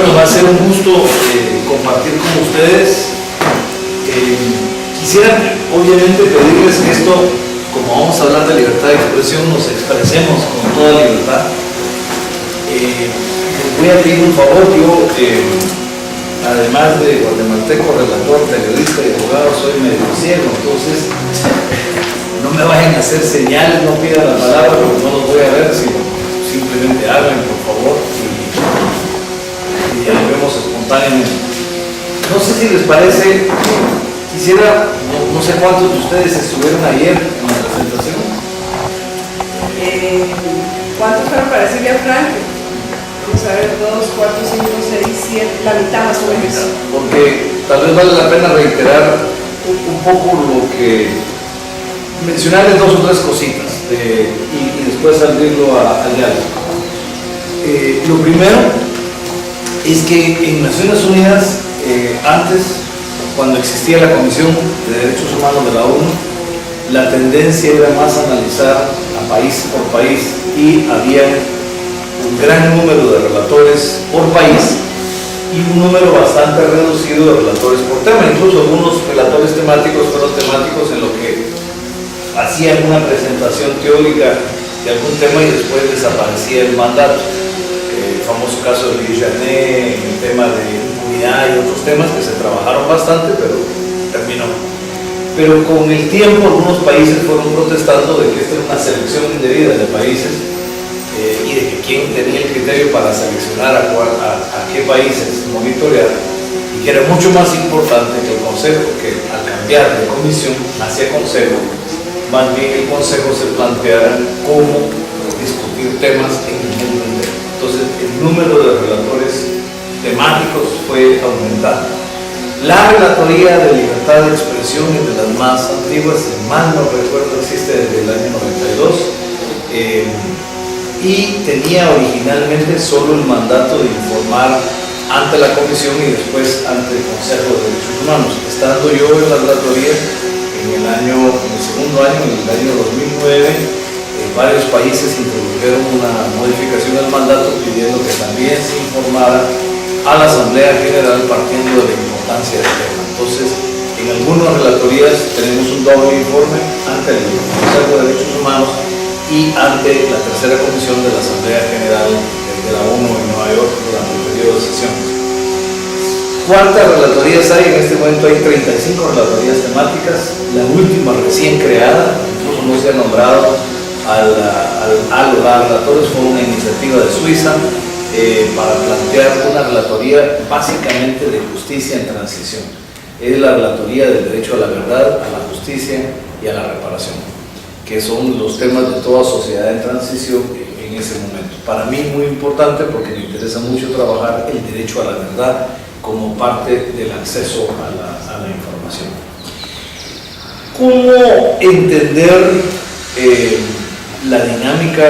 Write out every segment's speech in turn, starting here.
Bueno, va a ser un gusto compartir con ustedes. Quisiera obviamente pedirles que esto, como vamos a hablar de libertad de expresión, nos expresemos con toda libertad. Les voy a pedir un favor. Yo, además de guatemalteco, relator, periodista y abogado, soy medio ciego, entonces no me vayan a hacer señales, no pidan la palabra porque no los voy a ver, sino simplemente hablen, por favor, y ya lo vemos espontáneamente. No sé si les parece, quisiera, no sé cuántos de ustedes estuvieron ayer en la presentación. ¿Cuántos fueron para Silvia Frank? Vamos a ver, 2, 4, 5, 6, 7, la mitad más o menos. Porque tal vez vale la pena reiterar un poco lo que, mencionarles 2 o 3 cositas y después abrirlo al diálogo. Lo primero es que en Naciones Unidas, antes, cuando existía la Comisión de Derechos Humanos de la ONU, la tendencia era más analizar a país por país y había un gran número de relatores por país y un número bastante reducido de relatores por tema. Incluso algunos relatores temáticos fueron temáticos en lo que hacían una presentación teórica de algún tema y después desaparecía el mandato. El famoso caso de Louis Janet, el tema de impunidad y otros temas que se trabajaron bastante, pero terminó. Pero con el tiempo algunos países fueron protestando de que esta era una selección indebida de países y de que quién tenía el criterio para seleccionar a qué países monitorear, y que era mucho más importante que el Consejo, que al cambiar de comisión hacia Consejo, más bien el Consejo se planteara cómo discutir temas en el mundo entero. Entonces el número de relatores temáticos fue aumentando. La relatoría de libertad de expresión es de las más antiguas, si mal no recuerdo existe desde el año 92, y tenía originalmente solo el mandato de informar ante la Comisión y después ante el Consejo de Derechos Humanos. Estando yo en la relatoría en el segundo año, en el año 2009, varios países introdujeron una modificación del mandato pidiendo que también se informara a la Asamblea General partiendo de la importancia del tema. Entonces, en algunas relatorías tenemos un doble informe ante el Consejo de Derechos Humanos y ante la tercera comisión de la Asamblea General de la ONU en Nueva York durante el periodo de sesiones. ¿Cuántas relatorías hay? En este momento hay 35 relatorías temáticas. La última recién creada, incluso no se ha nombrado a los relatores, fue una iniciativa de Suiza para plantear una relatoría básicamente de justicia en transición. Es la relatoría del derecho a la verdad, a la justicia y a la reparación, que son los temas de toda sociedad en transición en ese momento. Para mí muy importante porque me interesa mucho trabajar el derecho a la verdad como parte del acceso a la información. ¿Cómo entender la dinámica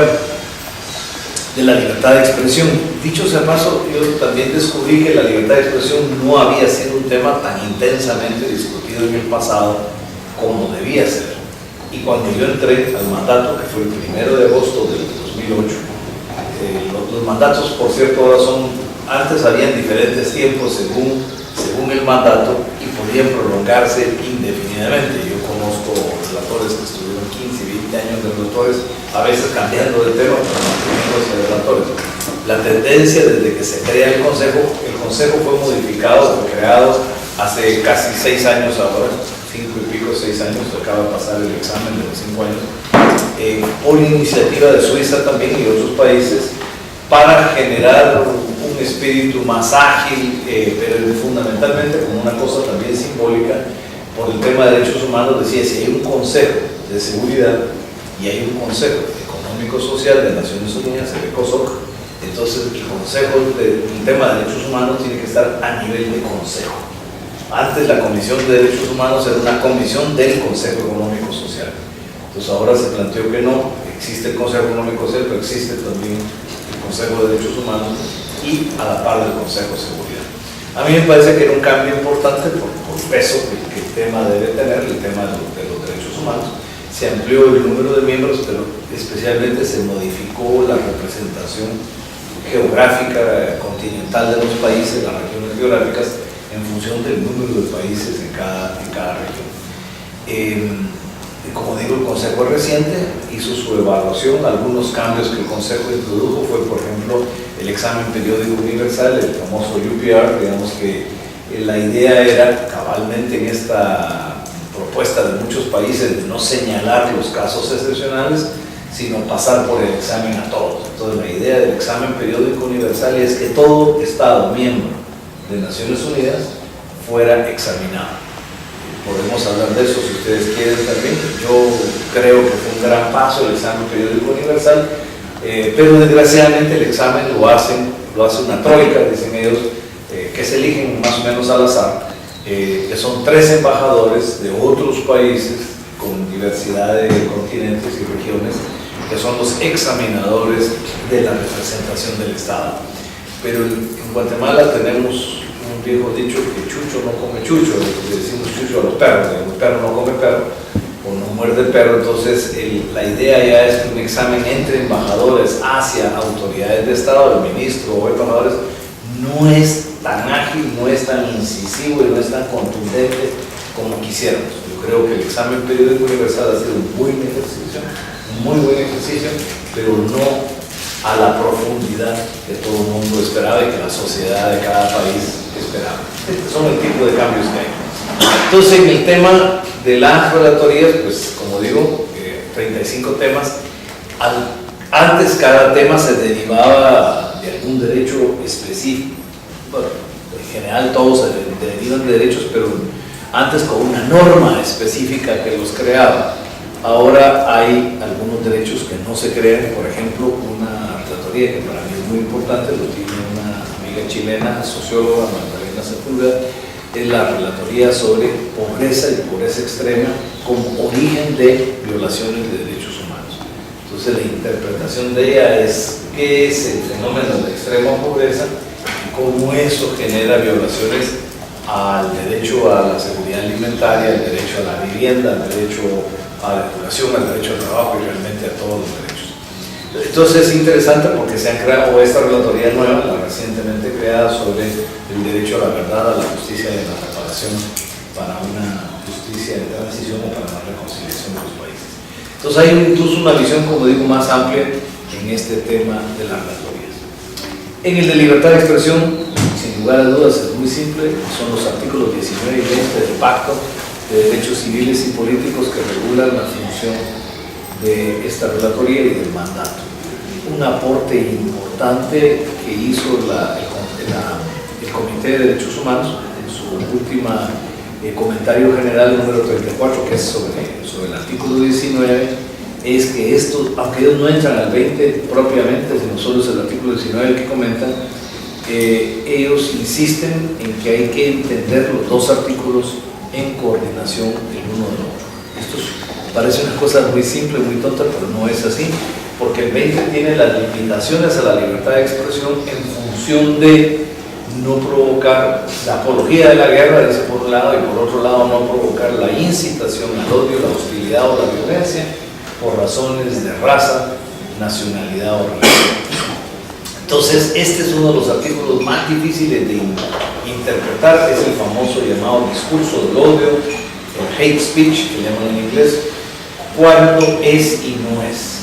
de la libertad de expresión? Dicho sea paso, yo también descubrí que la libertad de expresión no había sido un tema tan intensamente discutido en el pasado como debía ser. Y cuando yo entré al mandato, que fue el 1 de agosto del 2008, los mandatos, por cierto, ahora antes habían diferentes tiempos según el mandato y podían prolongarse indefinidamente. Yo conozco relatores que estuvieron 15, 20 años de relatores, a veces cambiando de tema, pero manteniéndose de relatores. La tendencia desde que se crea el Consejo fue modificado, fue creado hace casi 6 años ahora, 5 y pico, 6 años, acaba de pasar el examen de los 5 años, por iniciativa de Suiza también y otros países, para generar un espíritu más ágil, pero fundamentalmente como una cosa también simbólica, por el tema de derechos humanos. Decía, si hay un Consejo de Seguridad y hay un Consejo Económico-Social de Naciones Unidas, el ECOSOC, entonces el Consejo del tema de Derechos Humanos tiene que estar a nivel de Consejo. Antes la Comisión de Derechos Humanos era una comisión del Consejo Económico-Social. Entonces ahora se planteó que no, existe el Consejo Económico-Social, pero existe también el Consejo de Derechos Humanos y a la par del Consejo de Seguridad. A mí me parece que era un cambio importante por peso que el tema debe tener, el tema de los derechos humanos. Se amplió el número de miembros, pero especialmente se modificó la representación geográfica continental de los países, las regiones geográficas, en función del número de países en cada región. Como digo, el Consejo es reciente, hizo su evaluación. Algunos cambios que el Consejo introdujo fue, por ejemplo, el examen periódico universal, el famoso UPR. Digamos que la idea era, cabalmente en esta propuesta de muchos países, de no señalar los casos excepcionales, sino pasar por el examen a todos. Entonces, la idea del examen periódico universal es que todo Estado miembro de Naciones Unidas fuera examinado. Podemos hablar de eso si ustedes quieren también. Yo creo que fue un gran paso el examen periódico universal, pero desgraciadamente el examen lo hace una troika, dicen ellos, que se eligen más o menos al azar, que son 3 embajadores de otros países con diversidad de continentes y regiones, que son los examinadores de la representación del Estado. Pero en Guatemala tenemos un viejo dicho que chucho no come chucho, le decimos chucho a los perros, el perro no come perro o no muerde perro. Entonces la idea ya es que un examen entre embajadores hacia autoridades de Estado, el ministro o embajadores, no es tan ágil, no es tan incisivo y no es tan contundente como quisiéramos. Yo creo que el examen periódico universal ha sido un muy buen ejercicio, pero no a la profundidad que todo el mundo esperaba y que la sociedad de cada país esperaba. Estos son el tipo de cambios que hay. Entonces, en el tema de las relatorías, pues como digo, 35 temas. Antes cada tema se derivaba de algún derecho específico. Bueno, en general todos se derivan de derechos, pero antes con una norma específica que los creaba. Ahora hay algunos derechos que no se crean. Por ejemplo, una relatoría que para mí es muy importante, lo tiene una amiga chilena, socióloga, Magdalena Sepúlveda, es la relatoría sobre pobreza y pobreza extrema como origen de violaciones de derechos humanos. Entonces la interpretación de ella es qué es el fenómeno de extrema pobreza y cómo eso genera violaciones al derecho a la seguridad alimentaria, al derecho a la vivienda, al derecho a la educación, al derecho al trabajo y realmente a todos los derechos. Entonces es interesante porque se han creado esta relatoría nueva, la recientemente creada, sobre el derecho a la verdad, a la justicia y a la reparación para una justicia de transición o para una reconciliación de los países. Entonces hay incluso una visión, como digo, más amplia en este tema de las relatorías. En el de libertad de expresión, sin lugar a dudas, es muy simple, son los artículos 19 y 20 del Pacto de Derechos Civiles y Políticos que regulan la función de esta relatoría y del mandato. Un aporte importante que hizo el Comité de Derechos Humanos en su última comentario general número 34, que es sobre el artículo 19, es que esto, aunque ellos no entran al 20 propiamente, sino solo es el artículo 19 el que comentan, ellos insisten en que hay que entender los dos artículos en coordinación el uno del otro. Esto parece una cosa muy simple, muy tonta, pero no es así, porque el 20 tiene las limitaciones a la libertad de expresión en función de no provocar la apología de la guerra, dice por un lado, y por otro lado no provocar la incitación al odio, la hostilidad o la violencia por razones de raza, nacionalidad o religión. Entonces, este es uno de los artículos más difíciles de interpretar, es el famoso llamado discurso del odio, el hate speech, que llaman en inglés, cuándo es y no es.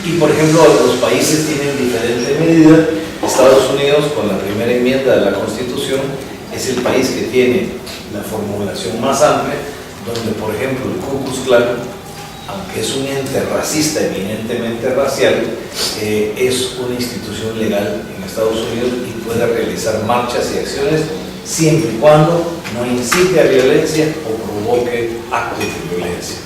Y por ejemplo, los países tienen diferente medida. Estados Unidos, con la primera enmienda de la Constitución, es el país que tiene la formulación más amplia, donde por ejemplo el Ku Klux Klan, aunque es un ente racista, eminentemente racial, es una institución legal en Estados Unidos y puede realizar marchas y acciones siempre y cuando no incite a violencia o provoque actos de violencia.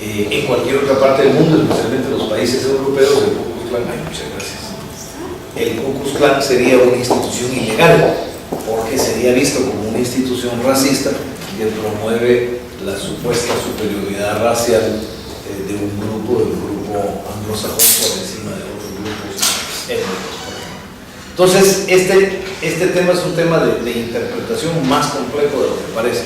En cualquier otra parte del mundo, especialmente los países europeos, el Ku Klux Klan, hay muchas gracias. El Ku Klux Klan sería una institución ilegal porque sería visto como una institución racista que promueve la supuesta superioridad racial de un grupo anglosajón por encima de otros grupos étnicos, por ejemplo. Entonces, este tema es un tema de interpretación más complejo de lo que parece.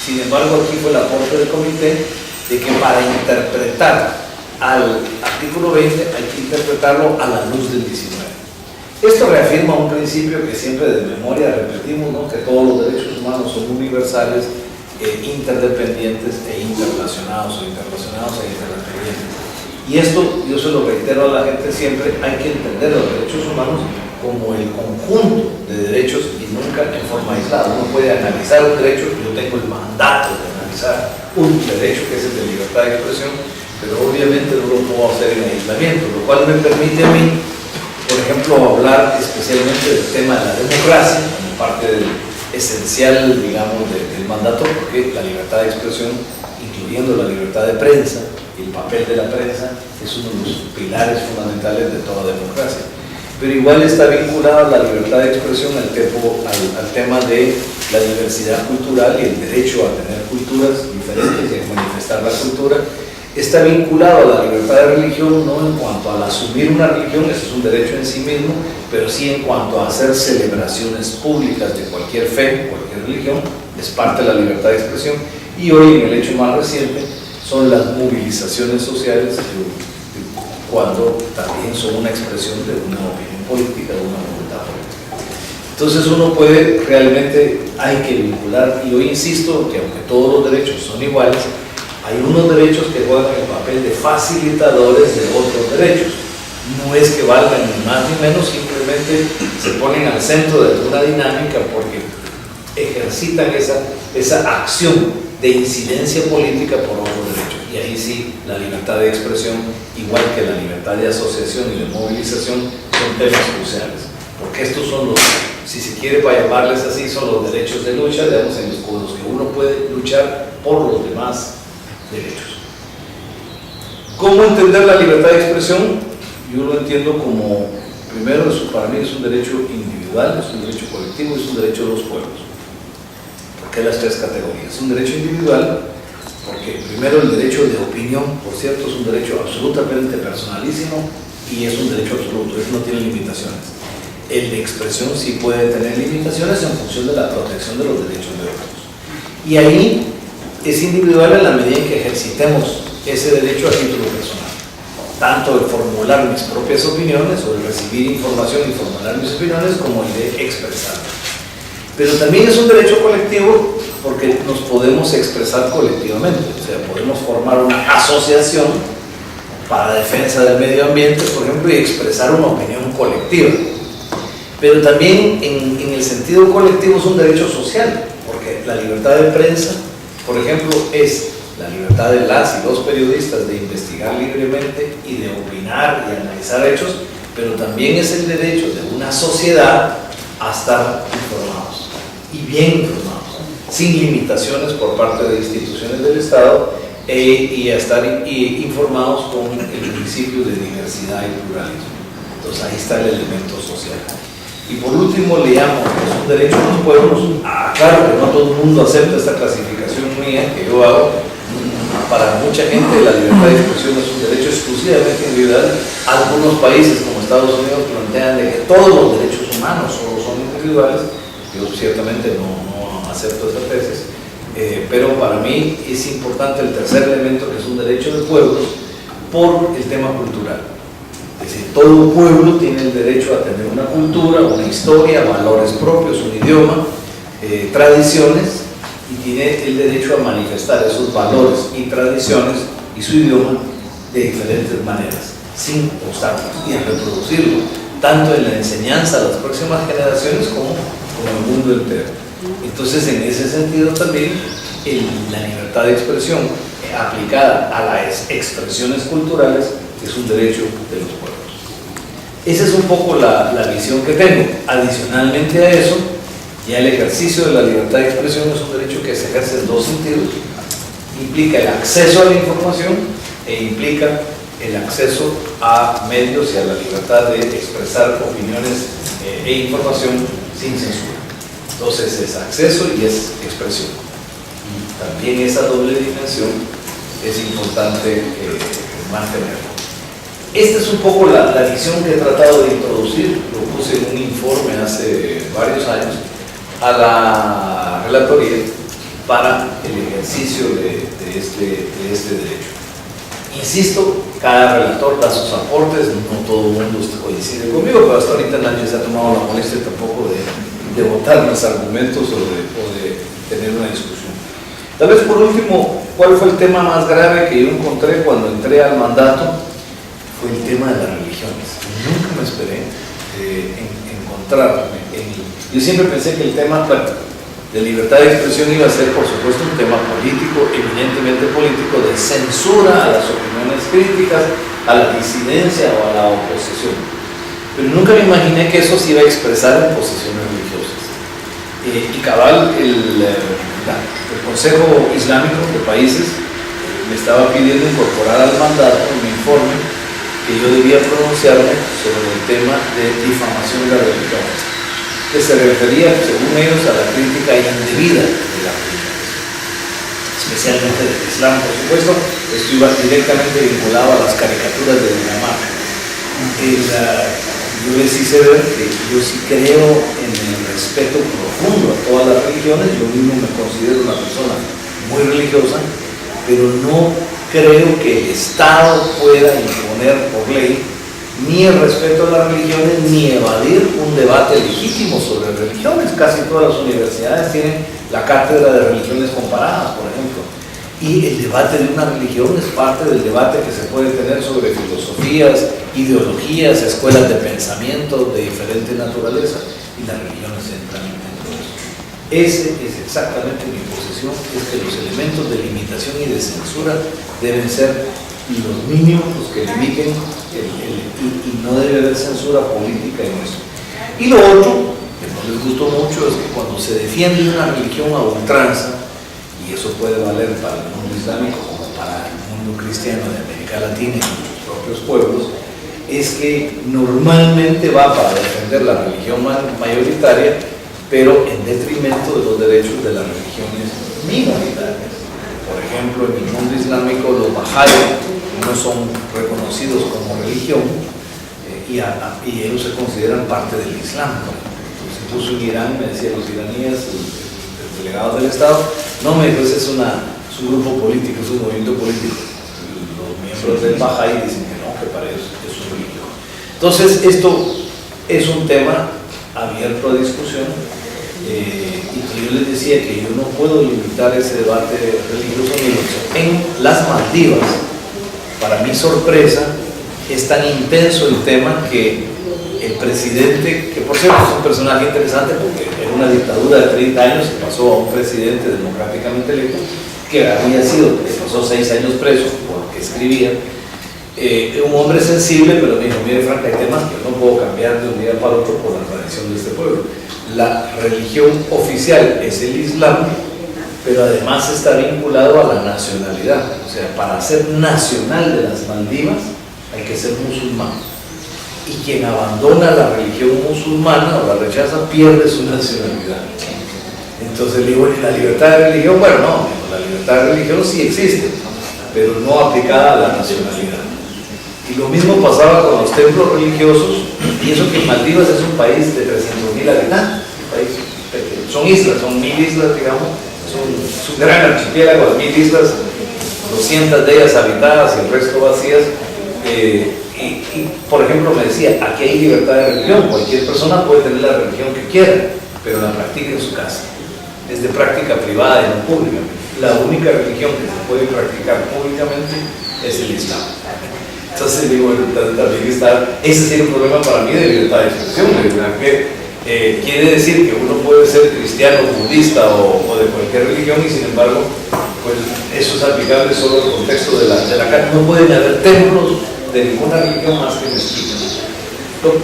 Sin embargo, aquí fue el aporte del comité de que para interpretar al artículo 20 hay que interpretarlo a la luz del 19. Esto reafirma un principio que siempre de memoria repetimos, ¿no? Que todos los derechos humanos son universales, interdependientes e interrelacionados e interdependientes. Y esto, yo se lo reitero a la gente siempre, hay que entender los derechos humanos como el conjunto de derechos y nunca en forma aislada. Uno puede analizar un derecho, yo tengo el mandato de analizar un derecho que es el de libertad de expresión, pero obviamente no lo puedo hacer en aislamiento, lo cual me permite a mí, por ejemplo, hablar especialmente del tema de la democracia, como parte del esencial, digamos, del mandato, porque la libertad de expresión, incluyendo la libertad de prensa, y el papel de la prensa, es uno de los pilares fundamentales de toda democracia. Pero igual está vinculada la libertad de expresión al tema de la diversidad cultural y el derecho a tener culturas diferentes y a manifestar la cultura. Está vinculado a la libertad de religión, no en cuanto al asumir una religión, eso es un derecho en sí mismo, pero sí en cuanto a hacer celebraciones públicas de cualquier fe, cualquier religión, es parte de la libertad de expresión. Y hoy, en el hecho más reciente, son las movilizaciones sociales, cuando también son una expresión de una opinión política, de una voluntad política. Entonces uno puede, realmente hay que vincular, y hoy insisto que aunque todos los derechos son iguales, hay unos derechos que juegan el papel de facilitadores de otros derechos. No es que valgan ni más ni menos, simplemente se ponen al centro de una dinámica porque ejercitan esa acción de incidencia política por otros derechos. Y ahí sí, la libertad de expresión, igual que la libertad de asociación y de movilización, son temas cruciales. Porque estos son los, si se quiere para llamarles así, son los derechos de lucha, digamos, en los que uno puede luchar por los demás derechos. ¿Cómo entender la libertad de expresión? Yo lo entiendo como, primero, para mí es un derecho individual, es un derecho colectivo, es un derecho de los pueblos. ¿Por qué las tres categorías? Es un derecho individual, porque primero el derecho de opinión, por cierto, es un derecho absolutamente personalísimo y es un derecho absoluto, eso no tiene limitaciones. El de expresión sí puede tener limitaciones en función de la protección de los derechos de otros. Y ahí es individual en la medida en que ejercitemos ese derecho a título personal, tanto el formular mis propias opiniones o el recibir información y formular mis opiniones, como el de expresarlas. Pero también es un derecho colectivo porque nos podemos expresar colectivamente, o sea, podemos formar una asociación para defensa del medio ambiente, por ejemplo, y expresar una opinión colectiva. Pero también en el sentido colectivo es un derecho social, porque la libertad de prensa, por ejemplo, es la libertad de las y los periodistas de investigar libremente y de opinar y analizar hechos, pero también es el derecho de una sociedad a estar informados y bien informados, sin limitaciones por parte de instituciones del Estado y a estar informados con el principio de diversidad y pluralismo. Entonces ahí está el elemento social. Y por último le llamo que es un derecho de los pueblos. Claro que no todo el mundo acepta esta clasificación mía que yo hago. Para mucha gente la libertad de expresión es un derecho exclusivamente individual. Algunos países como Estados Unidos plantean de que todos los derechos humanos solo son individuales. Yo ciertamente no acepto esa tesis, pero para mí es importante el tercer elemento, que es un derecho de pueblos, por el tema cultural. Es decir, todo pueblo tiene el derecho a tener una cultura, una historia, valores propios, un idioma, tradiciones, y tiene el derecho a manifestar esos valores y tradiciones y su idioma de diferentes maneras, sin obstáculos, y a reproducirlo, tanto en la enseñanza a las próximas generaciones como el mundo entero. Entonces, en ese sentido también, la libertad de expresión aplicada a las expresiones culturales es un derecho de los pueblos. Esa es un poco la visión que tengo. Adicionalmente a eso, ya el ejercicio de la libertad de expresión es un derecho que se ejerce en dos sentidos. Implica el acceso a la información e implica el acceso a medios y a la libertad de expresar opiniones e información sin censura. Entonces es acceso y es expresión. Y también esa doble dimensión es importante mantenerla. Esta es un poco la visión que he tratado de introducir, lo puse en un informe hace varios años a la relatoría para el ejercicio de este derecho. Insisto, cada relator da sus aportes, no todo el mundo coincide conmigo, pero hasta ahorita nadie se ha tomado la molestia tampoco de votar los argumentos o de tener una discusión. Tal vez por último, ¿cuál fue el tema más grave que yo encontré cuando entré al mandato? Fue el tema de las religiones. Nunca me esperé encontrarme. Yo siempre pensé que el tema de libertad de expresión iba a ser, por supuesto, un tema político, eminentemente político, de censura a las opiniones críticas, a la disidencia o a la oposición. Pero nunca me imaginé que eso se iba a expresar en posiciones religiosas. Y cabal, el Consejo Islámico de Países me estaba pidiendo incorporar al mandato un informe que yo debía pronunciarme sobre el tema de difamación de religiones, que se refería, según ellos, a la crítica indebida de las religiones, especialmente del Islam, por supuesto. Esto iba directamente vinculado a las caricaturas de Dinamarca. Yo les hice ver que yo sí creo en el respeto profundo a todas las religiones. Yo mismo me considero una persona muy religiosa, pero no creo que el Estado pueda imponer por ley ni el respeto a las religiones, ni evadir un debate legítimo sobre religiones. Casi todas las universidades tienen la cátedra de religiones comparadas, por ejemplo. Y el debate de una religión es parte del debate que se puede tener sobre filosofías, ideologías, escuelas de pensamiento de diferente naturaleza, y las religiones entran dentro de eso. Ese es exactamente mi posición, es que los elementos de limitación y de censura deben ser los mínimos, los que limiten, y no debe haber censura política en eso. Y lo otro, que no les gustó mucho, es que cuando se defiende una religión a ultranza, y eso puede valer para el mundo islámico como para el mundo cristiano de América Latina y nuestros propios pueblos, es que normalmente va para defender la religión mayoritaria, pero en detrimento de los derechos de las religiones minoritarias. Por ejemplo, en el mundo islámico los bahá'í no son reconocidos como religión, y ellos se consideran parte del Islam. Entonces, incluso en Irán, me decían los iraníes, los delegados del Estado, no me dijo, ese es un grupo político, es un movimiento político. Los miembros del bahá'í dicen que no, que para ellos es su religión. Entonces, esto es un tema abierto a discusión. Y yo les decía que yo no puedo limitar ese debate religioso ni religioso. En las Maldivas, para mi sorpresa, es tan intenso el tema que el presidente, que por cierto es un personaje interesante porque en una dictadura de 30 años se pasó a un presidente democráticamente electo, que había sido, que pasó 6 años preso porque escribía, un hombre sensible, pero me dijo, mire Frank, hay temas que yo no puedo cambiar de un día para otro por la tradición de este pueblo. La religión oficial es el Islam, pero además está vinculado a la nacionalidad. O sea, para ser nacional de las Maldivas hay que ser musulmán. Y quien abandona la religión musulmana o la rechaza pierde su nacionalidad. Entonces le digo, ¿y la libertad de religión? Bueno, no, la libertad de religión sí existe, pero no aplicada a la nacionalidad. Y lo mismo pasaba con los templos religiosos, y eso que Maldivas es un país de 300.000 habitantes, un país pequeño. Son islas, son 1000 islas, digamos, es un gran archipiélago de 1000 islas, 200 de ellas habitadas y el resto vacías. Y por ejemplo me decía, aquí hay libertad de religión, cualquier persona puede tener la religión que quiera, pero la practica en su casa, es de práctica privada y no pública. La única religión que se puede practicar públicamente es el Islam. Entonces digo, también ese sería un problema para mí de libertad de expresión, que quiere decir que uno puede ser cristiano, budista o de cualquier religión, y sin embargo, pues eso es aplicable solo al contexto de la casa. No pueden haber templos de ninguna religión más que mezquitas.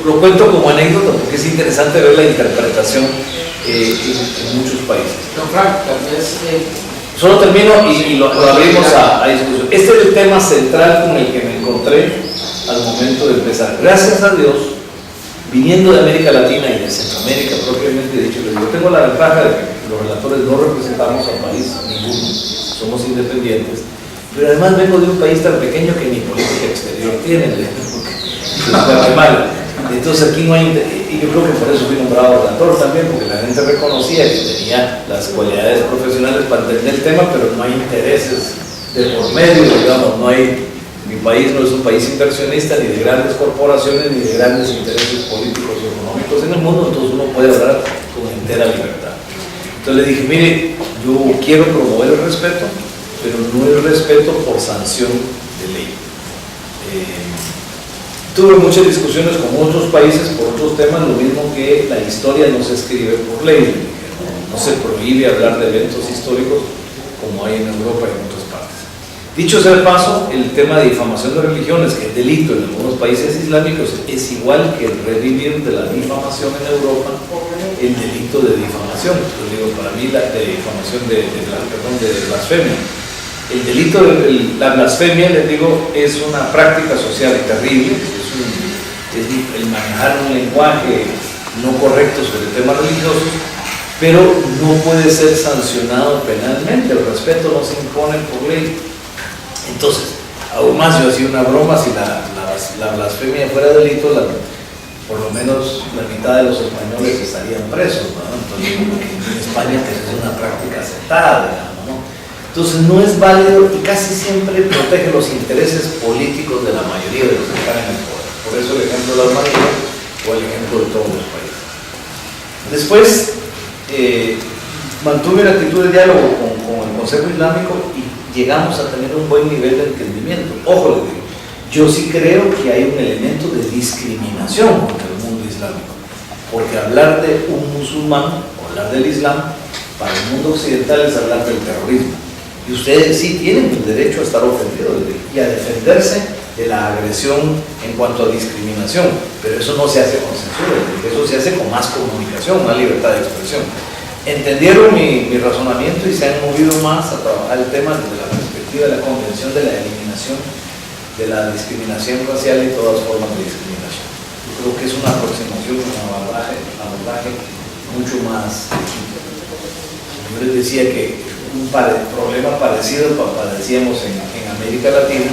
Lo cuento como anécdota porque es interesante ver la interpretación en muchos países. No, Frank, tal vez... Solo termino y lo abrimos a discusión. Este es el tema central con el que me encontré al momento de empezar. Gracias a Dios, viniendo de América Latina y de Centroamérica propiamente dicho, yo tengo la ventaja de que los relatores no representamos al país ninguno, somos independientes, pero además vengo de un país tan pequeño que ni política exterior tiene, es Guatemala. Entonces aquí no hay, y yo creo que por eso fui nombrado relator también, porque la gente reconocía que tenía las cualidades profesionales para entender el tema, pero no hay intereses de por medio, digamos, no hay Mi país no es un país inversionista, ni de grandes corporaciones, ni de grandes intereses políticos o económicos en el mundo, entonces uno puede hablar con entera libertad. Entonces le dije, mire, yo quiero promover el respeto, pero no el respeto por sanción de ley. Tuve muchas discusiones con otros países por otros temas, lo mismo que la historia no se escribe por ley, no se prohíbe hablar de eventos históricos como hay en Europa y en otras partes. Dicho sea de paso, el tema de difamación de religiones, que es delito en algunos países islámicos, es igual que el revivir de la difamación en Europa, el delito de difamación. Yo digo, para mí la de difamación de blasfemia. El delito de la blasfemia, les digo, es una práctica social terrible, es el manejar un lenguaje no correcto sobre temas religiosos, pero no puede ser sancionado penalmente. El respeto no se impone por ley. Entonces, aún más, yo hacía una broma: si la blasfemia fuera delito, por lo menos la mitad de los españoles estarían presos, ¿no? Entonces, en España pues, es una práctica aceptada, digamos, ¿no? Entonces no es válido y casi siempre protege los intereses políticos de la mayoría de los que están en el poder. Por eso el ejemplo de las Malvinas o el ejemplo de todos los países. Después mantuve una actitud de diálogo con el Consejo Islámico y llegamos a tener un buen nivel de entendimiento. Ojo, les digo, yo sí creo que hay un elemento de discriminación contra el mundo islámico, porque hablar de un musulmán o hablar del Islam para el mundo occidental es hablar del terrorismo. Y ustedes sí tienen el derecho a estar ofendidos y a defenderse de la agresión en cuanto a discriminación, pero eso no se hace con censura, eso se hace con más comunicación, más libertad de expresión. Entendieron mi razonamiento y se han movido más a trabajar el tema desde la perspectiva de la Convención de la Eliminación de la Discriminación Racial y todas formas de discriminación. Yo creo que es una aproximación, un abordaje mucho más legítimo. Yo les decía que un problema parecido padecíamos en América Latina,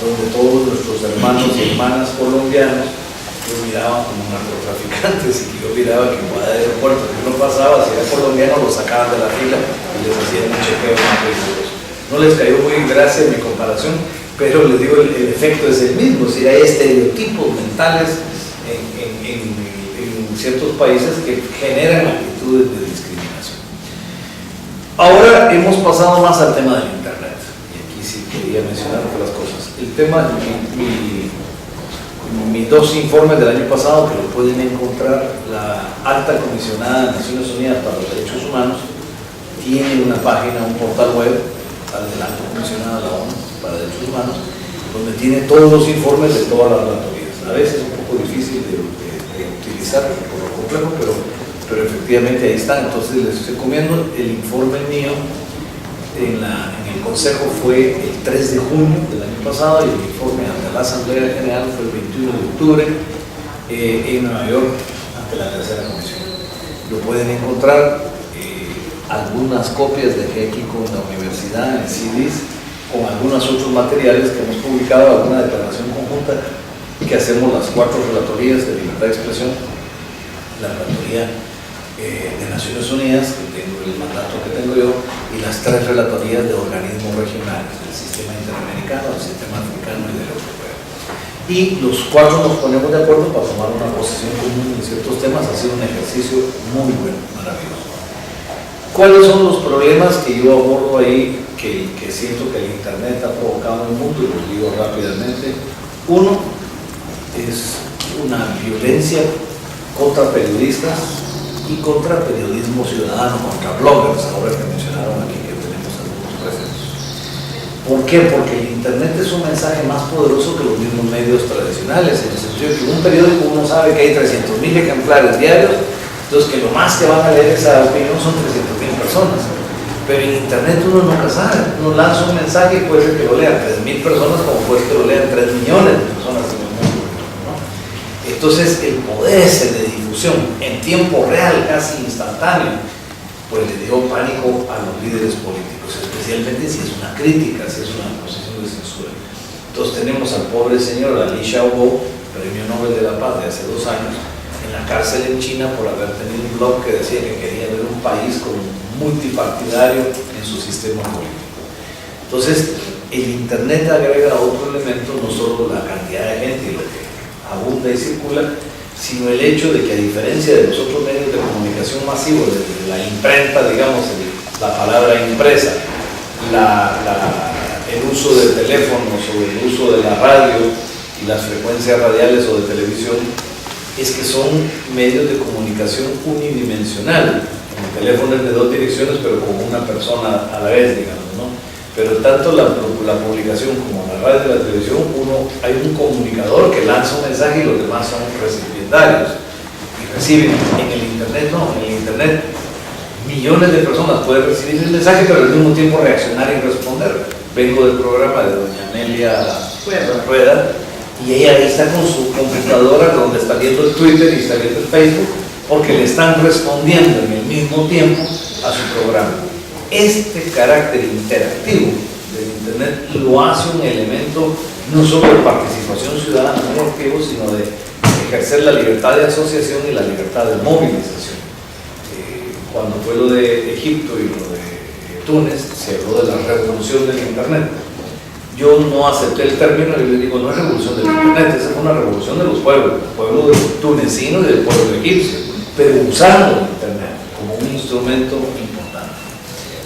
donde todos nuestros hermanos y hermanas colombianos los miraban como narcotraficantes, y que yo miraba que en cada aeropuerto que uno pasaba, si era colombiano, lo sacaban de la fila y les hacían un chequeo más riguroso. No les cayó muy en gracia mi comparación, pero les digo, el efecto es el mismo. Si hay estereotipos mentales en ciertos países que generan actitudes de discriminación. Ahora hemos pasado más al tema del Internet, y aquí sí quería mencionar otras cosas. El tema, mis dos informes del año pasado, que lo pueden encontrar, la Alta Comisionada de Naciones Unidas para los Derechos Humanos tiene una página, un portal web, de la Alta Comisionada de la ONU para Derechos Humanos, donde tiene todos los informes de todas las relatorías. A veces es un poco difícil de utilizar por lo complejo, pero efectivamente ahí está. Entonces les recomiendo. El informe mío en el Consejo fue el 3 de junio del año pasado, y el informe ante la Asamblea General fue el 21 de octubre en Nueva York ante la tercera comisión. Lo pueden encontrar, algunas copias dejé aquí con la universidad en CDs, con algunos otros materiales que hemos publicado, alguna declaración conjunta que hacemos las 4 relatorías de libertad de expresión, la relatoría de Naciones Unidas, que tengo el mandato que tengo yo, y las 3 relatorías de organismos regionales, del sistema interamericano, del sistema africano y del europeo. Y los 4 nos ponemos de acuerdo para tomar una posición común en ciertos temas. Ha sido un ejercicio muy bueno, maravilloso. ¿Cuáles son los problemas que yo abordo ahí, que siento que el Internet ha provocado en el mundo? Y los digo rápidamente. Uno es una violencia contra periodistas y contra periodismo ciudadano, contra bloggers, ahora que mencionaron aquí que tenemos algunos presentes. ¿Por qué? Porque el Internet es un mensaje más poderoso que los mismos medios tradicionales, en el sentido de que un periódico uno sabe que hay 300.000 ejemplares diarios, entonces que lo más que van a leer esa opinión son 300.000 personas. Pero en Internet uno nunca sabe. Uno lanza un mensaje y puede ser que lo lean 3.000 personas, como puede ser que lo lean 3 millones de personas en el mundo, ¿no? Entonces el poder ese de difusión en tiempo real, casi instantáneo, pues le dio pánico a los líderes políticos, especialmente si es una crítica, si es una posición de censura. Entonces tenemos al pobre señor Ali Xiaobo, Premio Nobel de la Paz de hace 2 años, en la cárcel en China por haber tenido un blog que decía que quería ver un país como multipartidario en su sistema político. Entonces, el Internet agrega otro elemento, no solo la cantidad de gente y lo que abunda y circula, sino el hecho de que, a diferencia de los otros medios de comunicación masivos, desde la imprenta, digamos, la palabra impresa, el uso de teléfonos o el uso de la radio y las frecuencias radiales o de televisión, es que son medios de comunicación unidimensional. El teléfono es de dos direcciones, pero con una persona a la vez, digamos, ¿no? Pero tanto la publicación como la radio y la televisión, hay un comunicador que lanza un mensaje y los demás son recipientarios y reciben. En el Internet no, en el Internet millones de personas pueden recibir el mensaje, pero al mismo tiempo reaccionar y responder. Vengo del programa de doña Amelia Rueda, y ella ahí está con su computadora donde está viendo el Twitter y está viendo el Facebook, porque le están respondiendo en el mismo tiempo a su programa. Este carácter interactivo del Internet lo hace un elemento no solo de participación ciudadana muy activo, sino de ejercer la libertad de asociación y la libertad de movilización. Cuando fue lo de Egipto y lo de Túnez, se habló de la revolución del Internet. Yo no acepté el término y les digo, no es revolución del Internet, esa es una revolución de los pueblos, del pueblo tunecino y del pueblo egipcio, pero usando el Internet como un instrumento importante.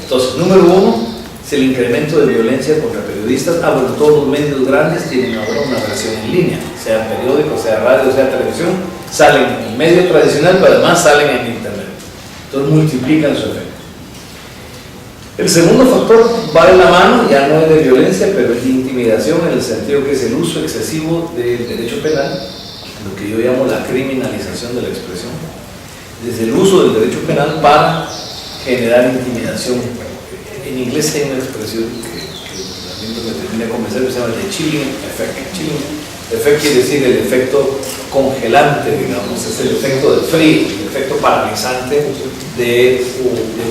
Entonces, número uno, es el incremento de violencia contra periodistas. Bueno, todos los medios grandes tienen ahora una versión en línea, sea periódico, sea radio, sea televisión, salen en el medio tradicional, pero además salen en Internet. Entonces multiplican su efecto. El segundo factor va de la mano, ya no es de violencia, pero es de intimidación, en el sentido que es el uso excesivo del derecho penal, lo que yo llamo la criminalización de la expresión, desde el uso del derecho penal para generar intimidación. En inglés hay una expresión que también me termina de convencer, que se llama el chilling effect. Chilling effect quiere decir el efecto congelante, digamos, es el efecto del frío, el efecto paralizante de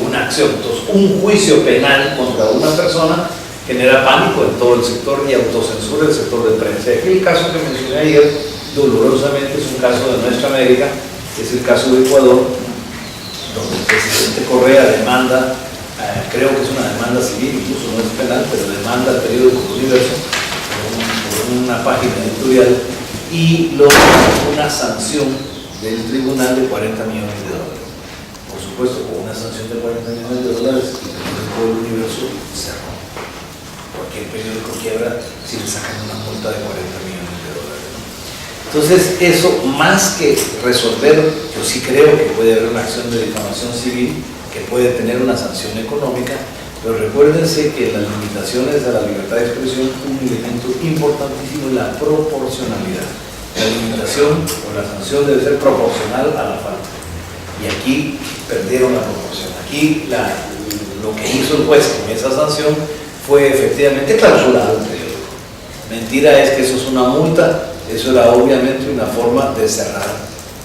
una acción. Entonces, un juicio penal contra una persona genera pánico en todo el sector y autocensura el sector de prensa. Aquí el caso que mencioné ayer, dolorosamente, es un caso de nuestra América, es el caso de Ecuador, donde el presidente Correa demanda, creo que es una demanda civil, incluso no es penal, pero demanda al periódico Universo por una página editorial y logra una sanción del tribunal de $40 millones. Por supuesto, con una sanción de $40 millones, el periódico del Universo cerró. Cualquier periódico quiebra si le sacan una multa de $40 millones. Entonces, eso, más que resolver, yo sí creo que puede haber una acción de difamación civil que puede tener una sanción económica, pero recuérdense que las limitaciones a la libertad de expresión, un elemento importantísimo es la proporcionalidad. La limitación o la sanción debe ser proporcional a la falta. Y aquí perdieron la proporción. Aquí lo que hizo el juez con esa sanción fue efectivamente clausurar el periódico. Mentira es que eso es una multa, eso era obviamente una forma de cerrar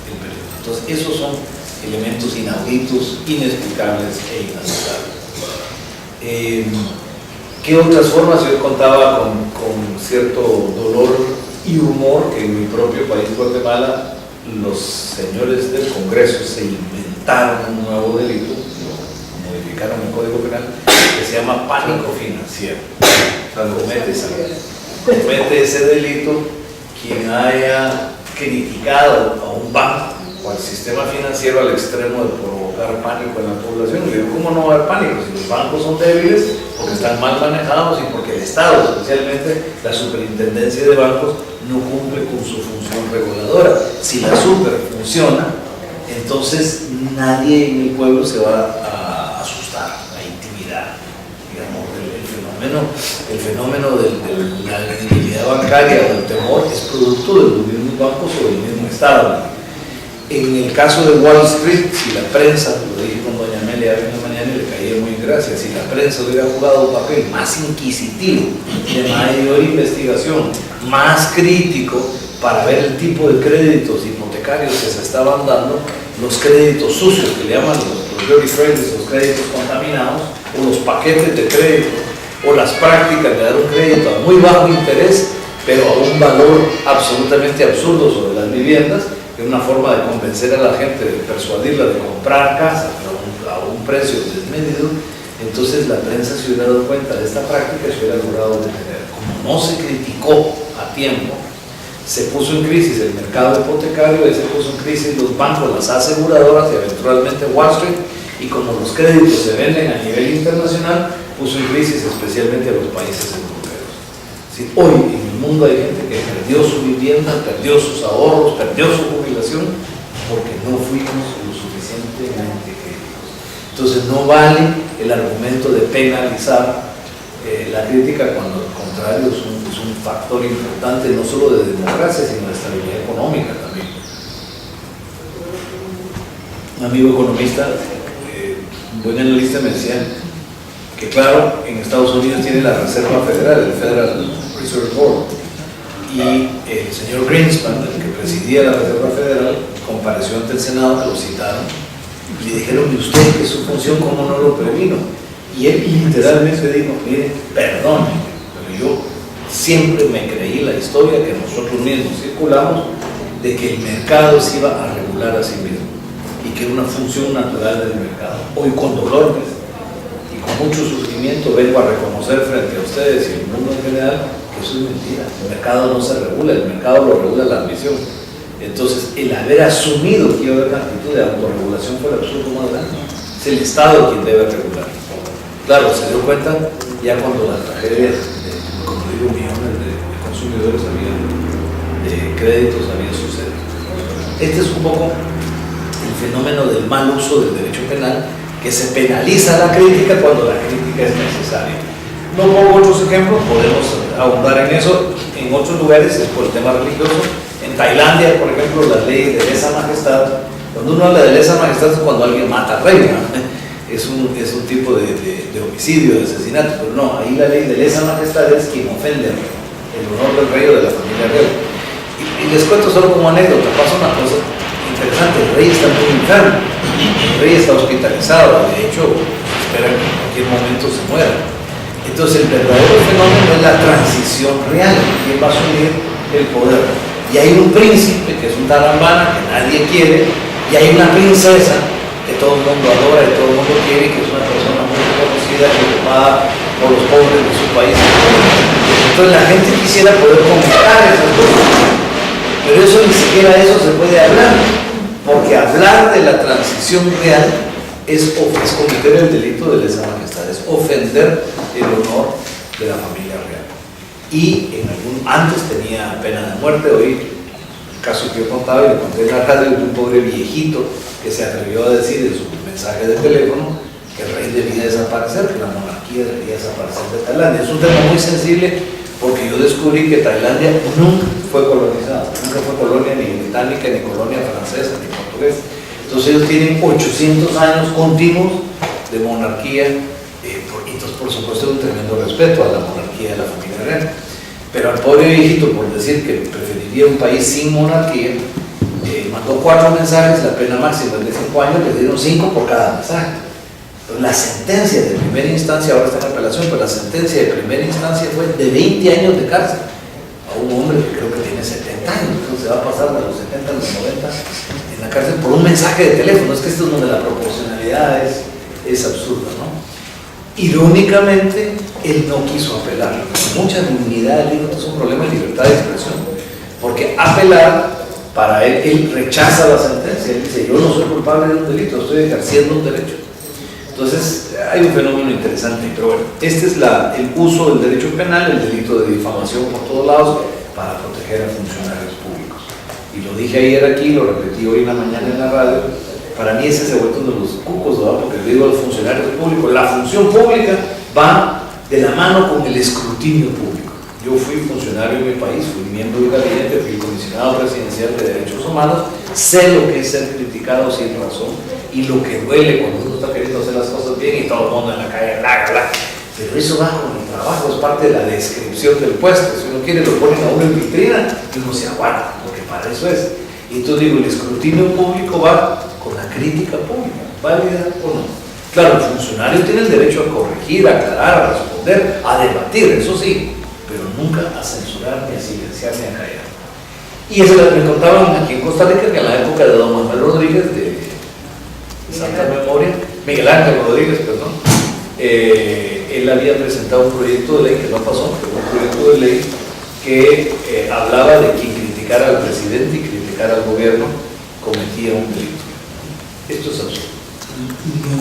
el periódico. Entonces, esos son elementos inauditos, inexplicables e inaceptables. ¿Qué otras formas? Yo contaba con cierto dolor y humor que en mi propio país, Guatemala, los señores del Congreso se inventaron un nuevo delito, modificaron el Código Penal, que se llama pánico financiero. O sea, comete ese delito quien haya criticado a un banco o al sistema financiero al extremo de provocar pánico en la población. Y digo, ¿cómo no va a haber pánico? Si los bancos son débiles, porque están mal manejados y porque el Estado, especialmente la superintendencia de bancos, no cumple con su función reguladora. Si la super funciona, entonces nadie en el pueblo se va a asustar, a intimidar. Digamos, el fenómeno de la debilidad bancaria o del temor es producto de los mismos bancos o del mismo Estado. En el caso de Wall Street, si la prensa, lo dije con doña Amelia hoy en la mañana y le caía muy en gracia, si la prensa hubiera jugado un papel más inquisitivo, de mayor investigación, más crítico, para ver el tipo de créditos hipotecarios que se estaban dando, los créditos sucios, que le llaman los dirty credits, los créditos contaminados, o los paquetes de crédito, o las prácticas de dar un crédito a muy bajo interés, pero a un valor absolutamente absurdo sobre las viviendas, que es una forma de convencer a la gente, de persuadirla de comprar casa, pero a un precio desmedido. Entonces la prensa se hubiera dado cuenta de esta práctica y se hubiera logrado detener. Como no se criticó a tiempo, se puso en crisis el mercado hipotecario, y se puso en crisis los bancos, las aseguradoras y eventualmente Wall Street, y como los créditos se venden a nivel internacional, puso en crisis especialmente a los países europeos. Sí, hoy en el mundo hay gente que perdió su vivienda, perdió sus ahorros, perdió su jubilación, porque no fuimos lo suficientemente críticos. Entonces no vale el argumento de penalizar la crítica, cuando al contrario es un factor importante no solo de democracia, sino de estabilidad económica también. Un amigo economista, un buen analista, me decía que claro, en Estados Unidos tiene la Reserva Federal, el Federal Reserve Board, y el señor Greenspan, el que presidía la Reserva Federal, compareció ante el Senado, que lo citaron, y le dijeron: ¿y usted, que es su función, cómo no lo previno? Y él literalmente dijo: mire, perdón, pero yo siempre me creí la historia que nosotros mismos circulamos, de que el mercado se iba a regular a sí mismo y que era una función natural del mercado. Hoy, con dolor y con mucho sufrimiento, vengo a reconocer frente a ustedes y al mundo en general que eso es mentira. El mercado no se regula, el mercado lo regula la ambición. Entonces, el haber asumido que iba a haber una actitud de autorregulación fue el absurdo más grande. Es el Estado quien debe regular. Claro, se dio cuenta ya cuando la tragedia de, como digo, millones de consumidores de créditos había sucedido. Este es un poco el fenómeno del mal uso del derecho penal, que se penaliza la crítica cuando la crítica es necesaria. No pongo otros ejemplos, podemos ahondar en eso. En otros lugares es por el tema religioso. En Tailandia, por ejemplo, la ley de lesa majestad, cuando uno habla de lesa majestad es cuando alguien mata al rey, ¿no? Es un tipo de homicidio, de asesinato, pero no, ahí la ley de lesa majestad es quien ofende el honor del rey o de la familia real. Y les cuento solo como anécdota, pasa una cosa interesante: el rey está muy enfermo, el rey está hospitalizado, de hecho espera que en cualquier momento se muera. Entonces el verdadero fenómeno es la transición real, quién va a asumir el poder. Y hay un príncipe que es un tarambana que nadie quiere, y hay una princesa que todo el mundo adora y todo el mundo quiere, que es una persona muy reconocida, preocupada por los pobres de su país. Entonces la gente quisiera poder conectar esas cosas, pero eso ni siquiera eso se puede hablar, porque hablar de la transición real es cometer el delito de lesa majestad, es ofender el honor de la familia real. Y antes tenía pena de muerte. Hoy, el caso que yo contaba y le conté en la radio, de un pobre viejito que se atrevió a decir en su mensaje de teléfono que el rey debía desaparecer, que la monarquía debía desaparecer de Tailandia. Es un tema muy sensible, porque yo descubrí que Tailandia nunca fue colonizada, nunca fue colonia ni británica, ni colonia francesa, ni portuguesa. Entonces ellos tienen 800 años continuos de monarquía, entonces por supuesto un tremendo respeto a la monarquía de la familia real. Pero al pobre viejito, por decir que preferiría un país sin monarquía, mandó 4 mensajes, la pena máxima es de 5 años, le dieron 5 por cada mensaje. Pero la sentencia de primera instancia, ahora está en apelación, pero la sentencia de primera instancia fue de 20 años de cárcel a un hombre que creo que tiene 70 años, entonces se va a pasar de los 70 a los 90 en la cárcel por un mensaje de teléfono. Es que esto es donde la proporcionalidad es absurda, ¿no? Irónicamente, él no quiso apelar. Mucha dignidad, digo, esto es un problema de libertad de expresión, porque apelar, para él rechaza la sentencia. Él dice: yo no soy culpable de un delito, estoy ejerciendo un derecho. Entonces hay un fenómeno interesante, pero bueno, este es el uso del derecho penal, el delito de difamación por todos lados, para proteger a funcionarios públicos. Y lo dije ayer aquí, lo repetí hoy en la mañana en la radio. Para mí ese se ha vuelto uno de los cucos, ¿verdad? Porque digo a los funcionarios públicos, la función pública va de la mano con el escrutinio público. Yo fui funcionario en mi país, fui miembro del gabinete, fui comisionado presidencial de derechos humanos, sé lo que es ser criticado sin razón y lo que duele cuando uno está queriendo hacer las cosas bien y todo el mundo en la calle, bla. Pero eso va con el trabajo, es parte de la descripción del puesto. Si uno quiere, lo ponen a uno en vitrina y uno se aguanta, porque para eso es. Y entonces digo, el escrutinio público va con la crítica pública, válida o no. Claro, el funcionario tiene el derecho a corregir, a aclarar, a responder, a debatir, eso sí, pero nunca a censurar, ni a silenciar, ni a callar. Y eso me contaban aquí en Costa Rica, que en la época de don Manuel Rodríguez, de Santa Memoria, Miguel Ángel Rodríguez, perdón, él había presentado un proyecto de ley, que no pasó, pero un proyecto de ley que hablaba de quien criticara al presidente y criticara al gobierno cometía un delito. Esto es absurdo.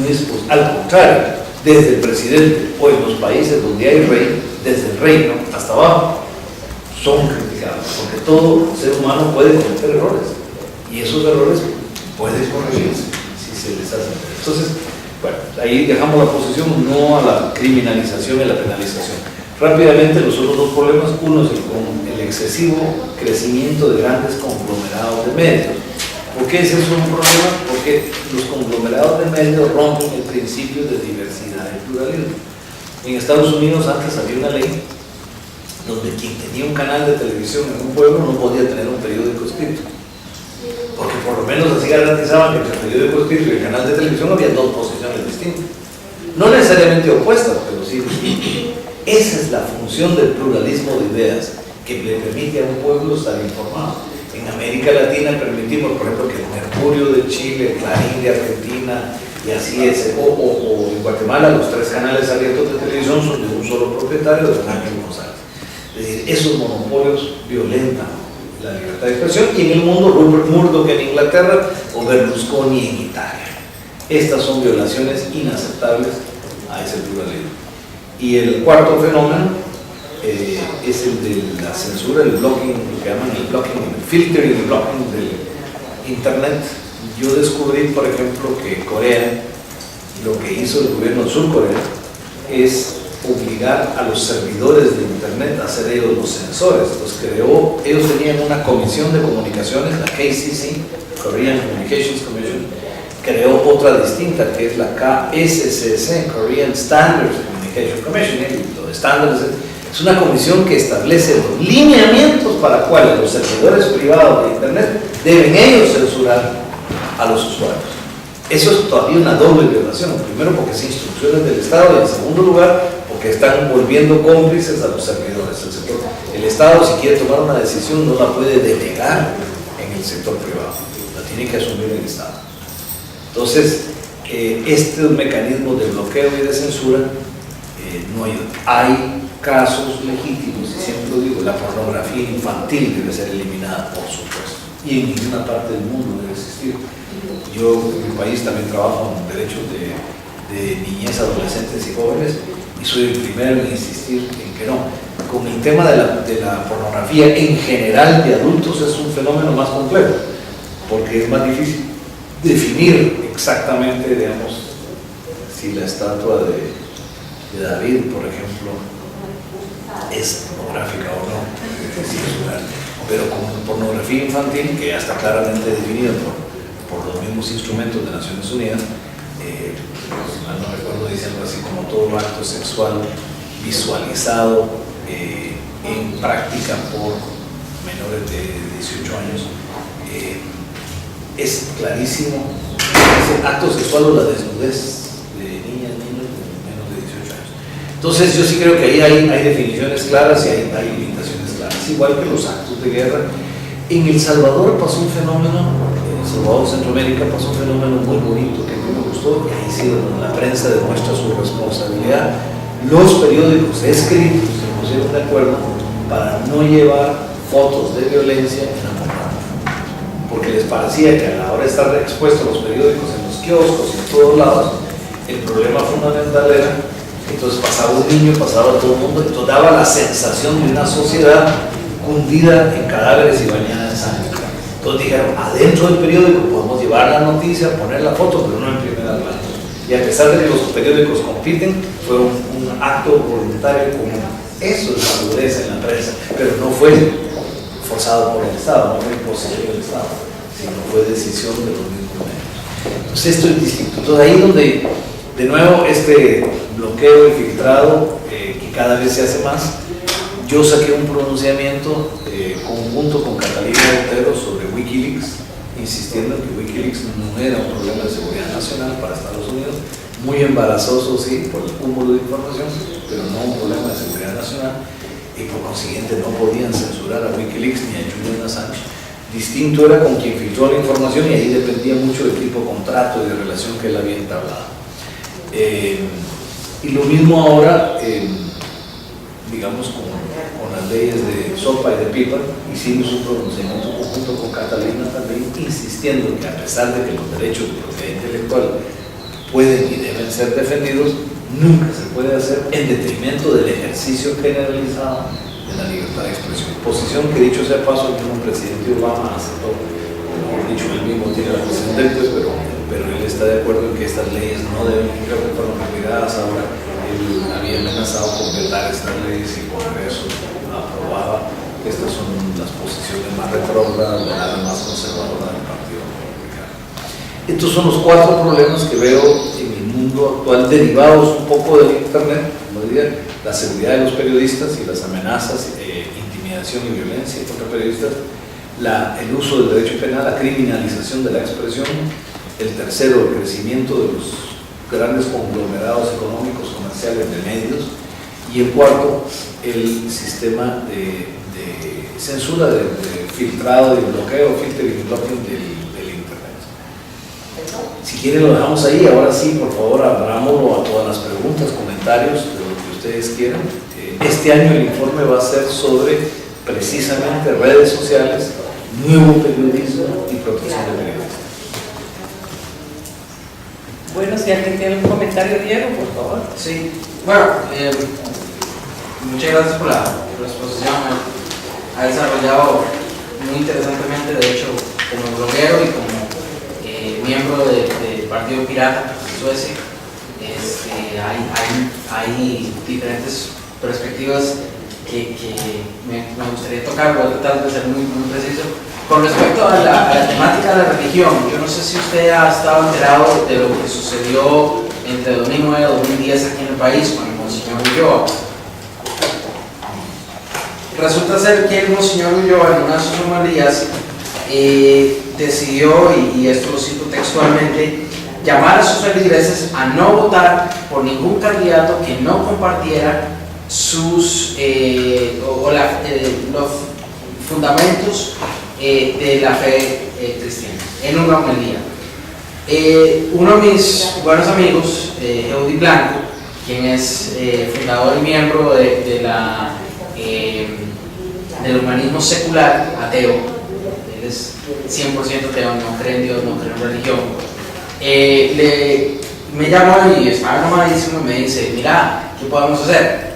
No es posible. Al contrario, desde el presidente o en los países donde hay rey, desde el reino hasta abajo, son criticados, porque todo ser humano puede cometer errores y esos errores pueden corregirse si se les hace. Entonces, bueno, ahí dejamos la posición, no a la criminalización y la penalización. Rápidamente, los otros dos problemas: uno es el excesivo crecimiento de grandes conglomerados de medios. ¿Por qué ese es un problema? Porque los conglomerados de medios rompen el principio de diversidad y pluralismo. En Estados Unidos antes había una ley donde quien tenía un canal de televisión en un pueblo no podía tener un periódico escrito, porque por lo menos así garantizaban que entre el periódico escrito y el canal de televisión había dos posiciones distintas, no necesariamente opuestas, pero sí distintas. Esa es la función del pluralismo de ideas, que le permite a un pueblo estar informado. En América Latina permitimos, por ejemplo, que el Mercurio de Chile, el Clarín de Argentina, y así es, o en Guatemala los 3 canales abiertos de televisión son de un solo propietario, de Ángel González. Es decir, esos monopolios violentan la libertad de expresión, y en el mundo Rupert Murdoch en Inglaterra o Berlusconi en Italia. Estas son violaciones inaceptables a ese pluralismo. Y el cuarto fenómeno es el de la censura, el blocking, lo que llaman el blocking, el filtering y blocking del internet. Yo descubrí, por ejemplo, que Corea, lo que hizo el gobierno de Surcorea es obligar a los servidores de internet a ser ellos los censores. Ellos tenían una comisión de comunicaciones, la KCC, Korean Communications Commission, creó otra distinta que es la KSCC, Korean Standards Communication Commission, los estándares. Es una comisión que establece los lineamientos para cuales los servidores privados de internet deben ellos censurar a los usuarios. Eso es todavía una doble violación. Primero, porque es instrucciones del Estado, y en segundo lugar, porque están volviendo cómplices a los servidores del sector. El Estado, si quiere tomar una decisión, no la puede delegar en el sector privado, la tiene que asumir el Estado. Entonces, estos mecanismos de bloqueo y de censura no ayudan. Hay casos legítimos, y siempre lo digo, la pornografía infantil debe ser eliminada, por supuesto, y en ninguna parte del mundo debe existir. Yo en mi país también trabajo en derechos de niñez, adolescentes y jóvenes, y soy el primero en insistir en que no. Con el tema de la pornografía en general de adultos es un fenómeno más complejo, porque es más difícil definir exactamente, digamos, si la estatua de David, por ejemplo, es pornográfica o no, pero con pornografía infantil, que ya está claramente definida por los mismos instrumentos de Naciones Unidas, no recuerdo, dice algo así como todo acto sexual visualizado en práctica por menores de 18 años, es clarísimo, es el acto sexual o la desnudez de niñas, niños de menos de 18 años. Entonces yo sí creo que ahí hay definiciones claras y hay limitaciones claras, igual que los actos de guerra. En El Salvador pasó un fenómeno, en El Salvador, Centroamérica, pasó un fenómeno muy bonito que a mí me gustó, y ahí sí donde la prensa demuestra su responsabilidad. Los periódicos escritos se pusieron de acuerdo para no llevar fotos de violencia en la portada, porque les parecía que a la hora de estar expuestos los periódicos en los kioscos y en todos lados, el problema fundamental era que entonces pasaba un niño, pasaba todo el mundo, entonces daba la sensación de una sociedad hundida en cadáveres y bañada en sangre. Entonces dijeron, adentro del periódico podemos llevar la noticia, poner la foto, pero no en primera plana. Y a pesar de que los periódicos compiten, fue un acto voluntario común. Eso es madurez en la prensa, pero no fue forzado por el Estado, no fue imposición del Estado, sino fue decisión de los mismos medios. Entonces esto es distinto. Entonces ahí donde, de nuevo, este bloqueo infiltrado, que cada vez se hace más. Yo saqué un pronunciamiento conjunto con Catalina Otero sobre Wikileaks, insistiendo en que Wikileaks no era un problema de seguridad nacional para Estados Unidos, muy embarazoso, sí, por el cúmulo de información, pero no un problema de seguridad nacional, y por consiguiente no podían censurar a Wikileaks ni a Julian Assange. Distinto era con quien filtró la información, y ahí dependía mucho del tipo de contrato y de relación que él había entablado. Y lo mismo ahora, digamos, con las leyes de sopa y de pipa, hicimos un pronunciamiento conjunto con Catalina también, insistiendo que a pesar de que los derechos de propiedad intelectual pueden y deben ser defendidos, nunca se puede hacer en detrimento del ejercicio generalizado de la libertad de expresión. Posición que, dicho sea paso, el mismo presidente Obama aceptó. Mejor dicho, él mismo tiene la presidente, pero él está de acuerdo en que estas leyes no deben, creo que fueron olvidadas ahora. Él había amenazado con vetar estas leyes y el Congreso aprobaba. Estas son las posiciones más retrógradas, de la más conservadora del Partido Republicano. Estos son los 4 problemas que veo en el mundo actual, derivados un poco del Internet, como diría, la seguridad de los periodistas y las amenazas, intimidación y violencia contra periodistas, el uso del derecho penal, la criminalización de la expresión, el tercero, el crecimiento de los grandes conglomerados económicos, comerciales, de medios, y el cuarto, el sistema de censura, de filtrado, de bloqueo, filtering y blocking del Internet. Si quieren lo dejamos ahí. Ahora sí, por favor, abrámoslo a todas las preguntas, comentarios, de lo que ustedes quieran. Este año el informe va a ser sobre precisamente redes sociales, nuevo periodismo y protección de periodistas. Bueno, si alguien tiene un comentario, Diego, por favor. Sí, bueno, muchas gracias por la exposición. Ha desarrollado muy interesantemente, de hecho, como bloguero y como miembro del Partido Pirata de Suecia. Hay diferentes perspectivas que me gustaría tocar. Voy a tratar de ser muy preciso. Con respecto a la temática de la religión, yo no sé si usted ha estado enterado de lo que sucedió entre 2009 y 2010 aquí en el país con el Monseñor Ulloa. Resulta ser que el Monseñor Ulloa, en una de sus homilías, decidió, y esto lo cito textualmente, llamar a sus feligreses a no votar por ningún candidato que no compartiera sus los fundamentos de la fe cristiana, en una homilía. Uno de mis buenos amigos, Eudy Blanco, quien es fundador y miembro del humanismo secular, ateo, él es 100% ateo, no cree en Dios, no cree en religión, me llamó y estaba enamoradísimo y me dice, mira, ¿qué podemos hacer?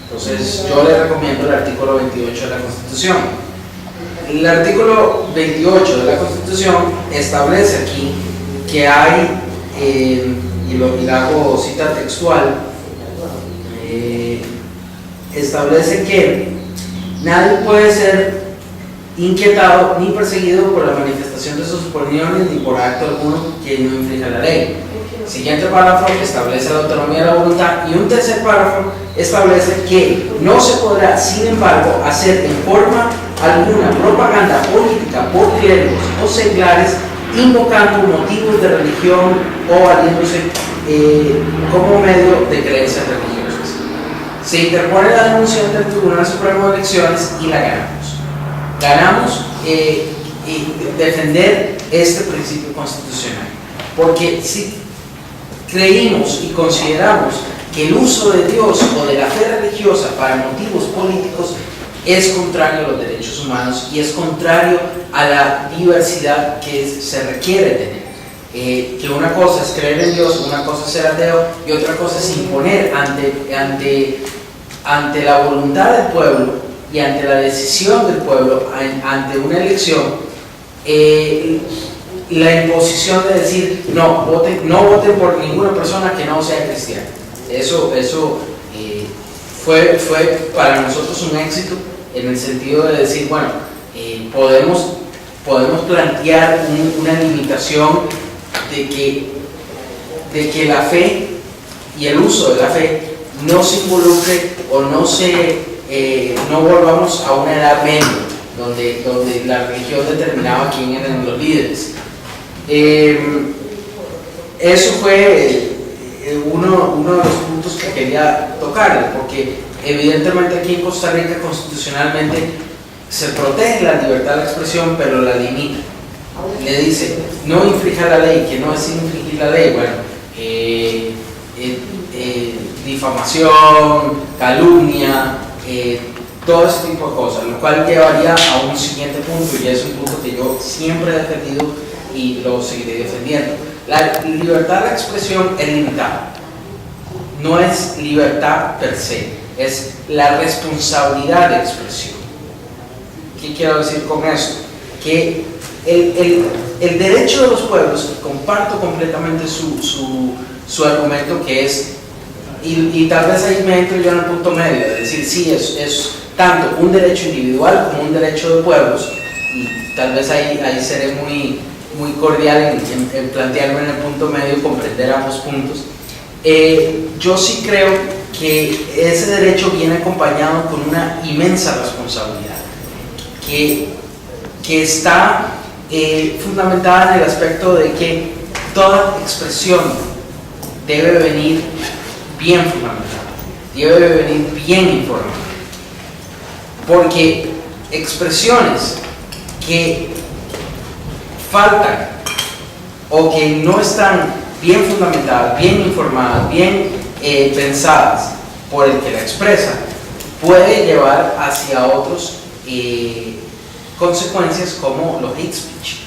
Entonces yo le recomiendo el artículo 28 de la Constitución. El artículo 28 de la Constitución establece aquí que hay, y lo hago cita textual, establece que nadie puede ser inquietado ni perseguido por la manifestación de sus opiniones ni por acto alguno que no infrinja la ley. Siguiente párrafo establece la autonomía de la voluntad, y un tercer párrafo establece que no se podrá, sin embargo, hacer en forma alguna propaganda política por clérigos o seglares invocando motivos de religión o valiéndose como medio de creencias religiosas. Se interpone la denuncia ante el Tribunal Supremo de Elecciones y la ganamos. Ganamos defender este principio constitucional, porque si creímos y consideramos que el uso de Dios o de la fe religiosa para motivos políticos es contrario a los derechos humanos y es contrario a la diversidad que se requiere tener. Que una cosa es creer en Dios, una cosa es ser ateo y otra cosa es imponer ante la voluntad del pueblo y ante la decisión del pueblo, ante una elección, la imposición de decir no voten por ninguna persona que no sea cristiana. Eso fue para nosotros un éxito, en el sentido de decir, bueno, podemos plantear una limitación de que la fe y el uso de la fe no se involucre o no volvamos a una edad media donde la religión determinaba quién eran los líderes. Eso fue uno de los puntos que quería tocar, porque evidentemente aquí en Costa Rica constitucionalmente se protege la libertad de expresión, pero la limita. Le dice, no infrinja la ley, que no es infringir la ley. Bueno, difamación, calumnia, todo ese tipo de cosas, lo cual llevaría a un siguiente punto, y es un punto que yo siempre he defendido y lo seguiré defendiendo. La libertad de expresión es limitada, no es libertad per se, es la responsabilidad de expresión. ¿Qué quiero decir con esto? Que el derecho de los pueblos, comparto completamente su argumento, que es, y tal vez ahí me entro yo en el punto medio, de decir, sí, es tanto un derecho individual como un derecho de pueblos, y tal vez ahí seré muy cordial en plantearme en el punto medio, comprender ambos puntos. Yo sí creo que ese derecho viene acompañado con una inmensa responsabilidad, que está fundamentada en el aspecto de que toda expresión debe venir bien fundamentada, debe venir bien informada, porque expresiones que faltan o que no están bien fundamentadas, bien informadas, bien pensadas por el que la expresa, puede llevar hacia otros consecuencias como los hate speech,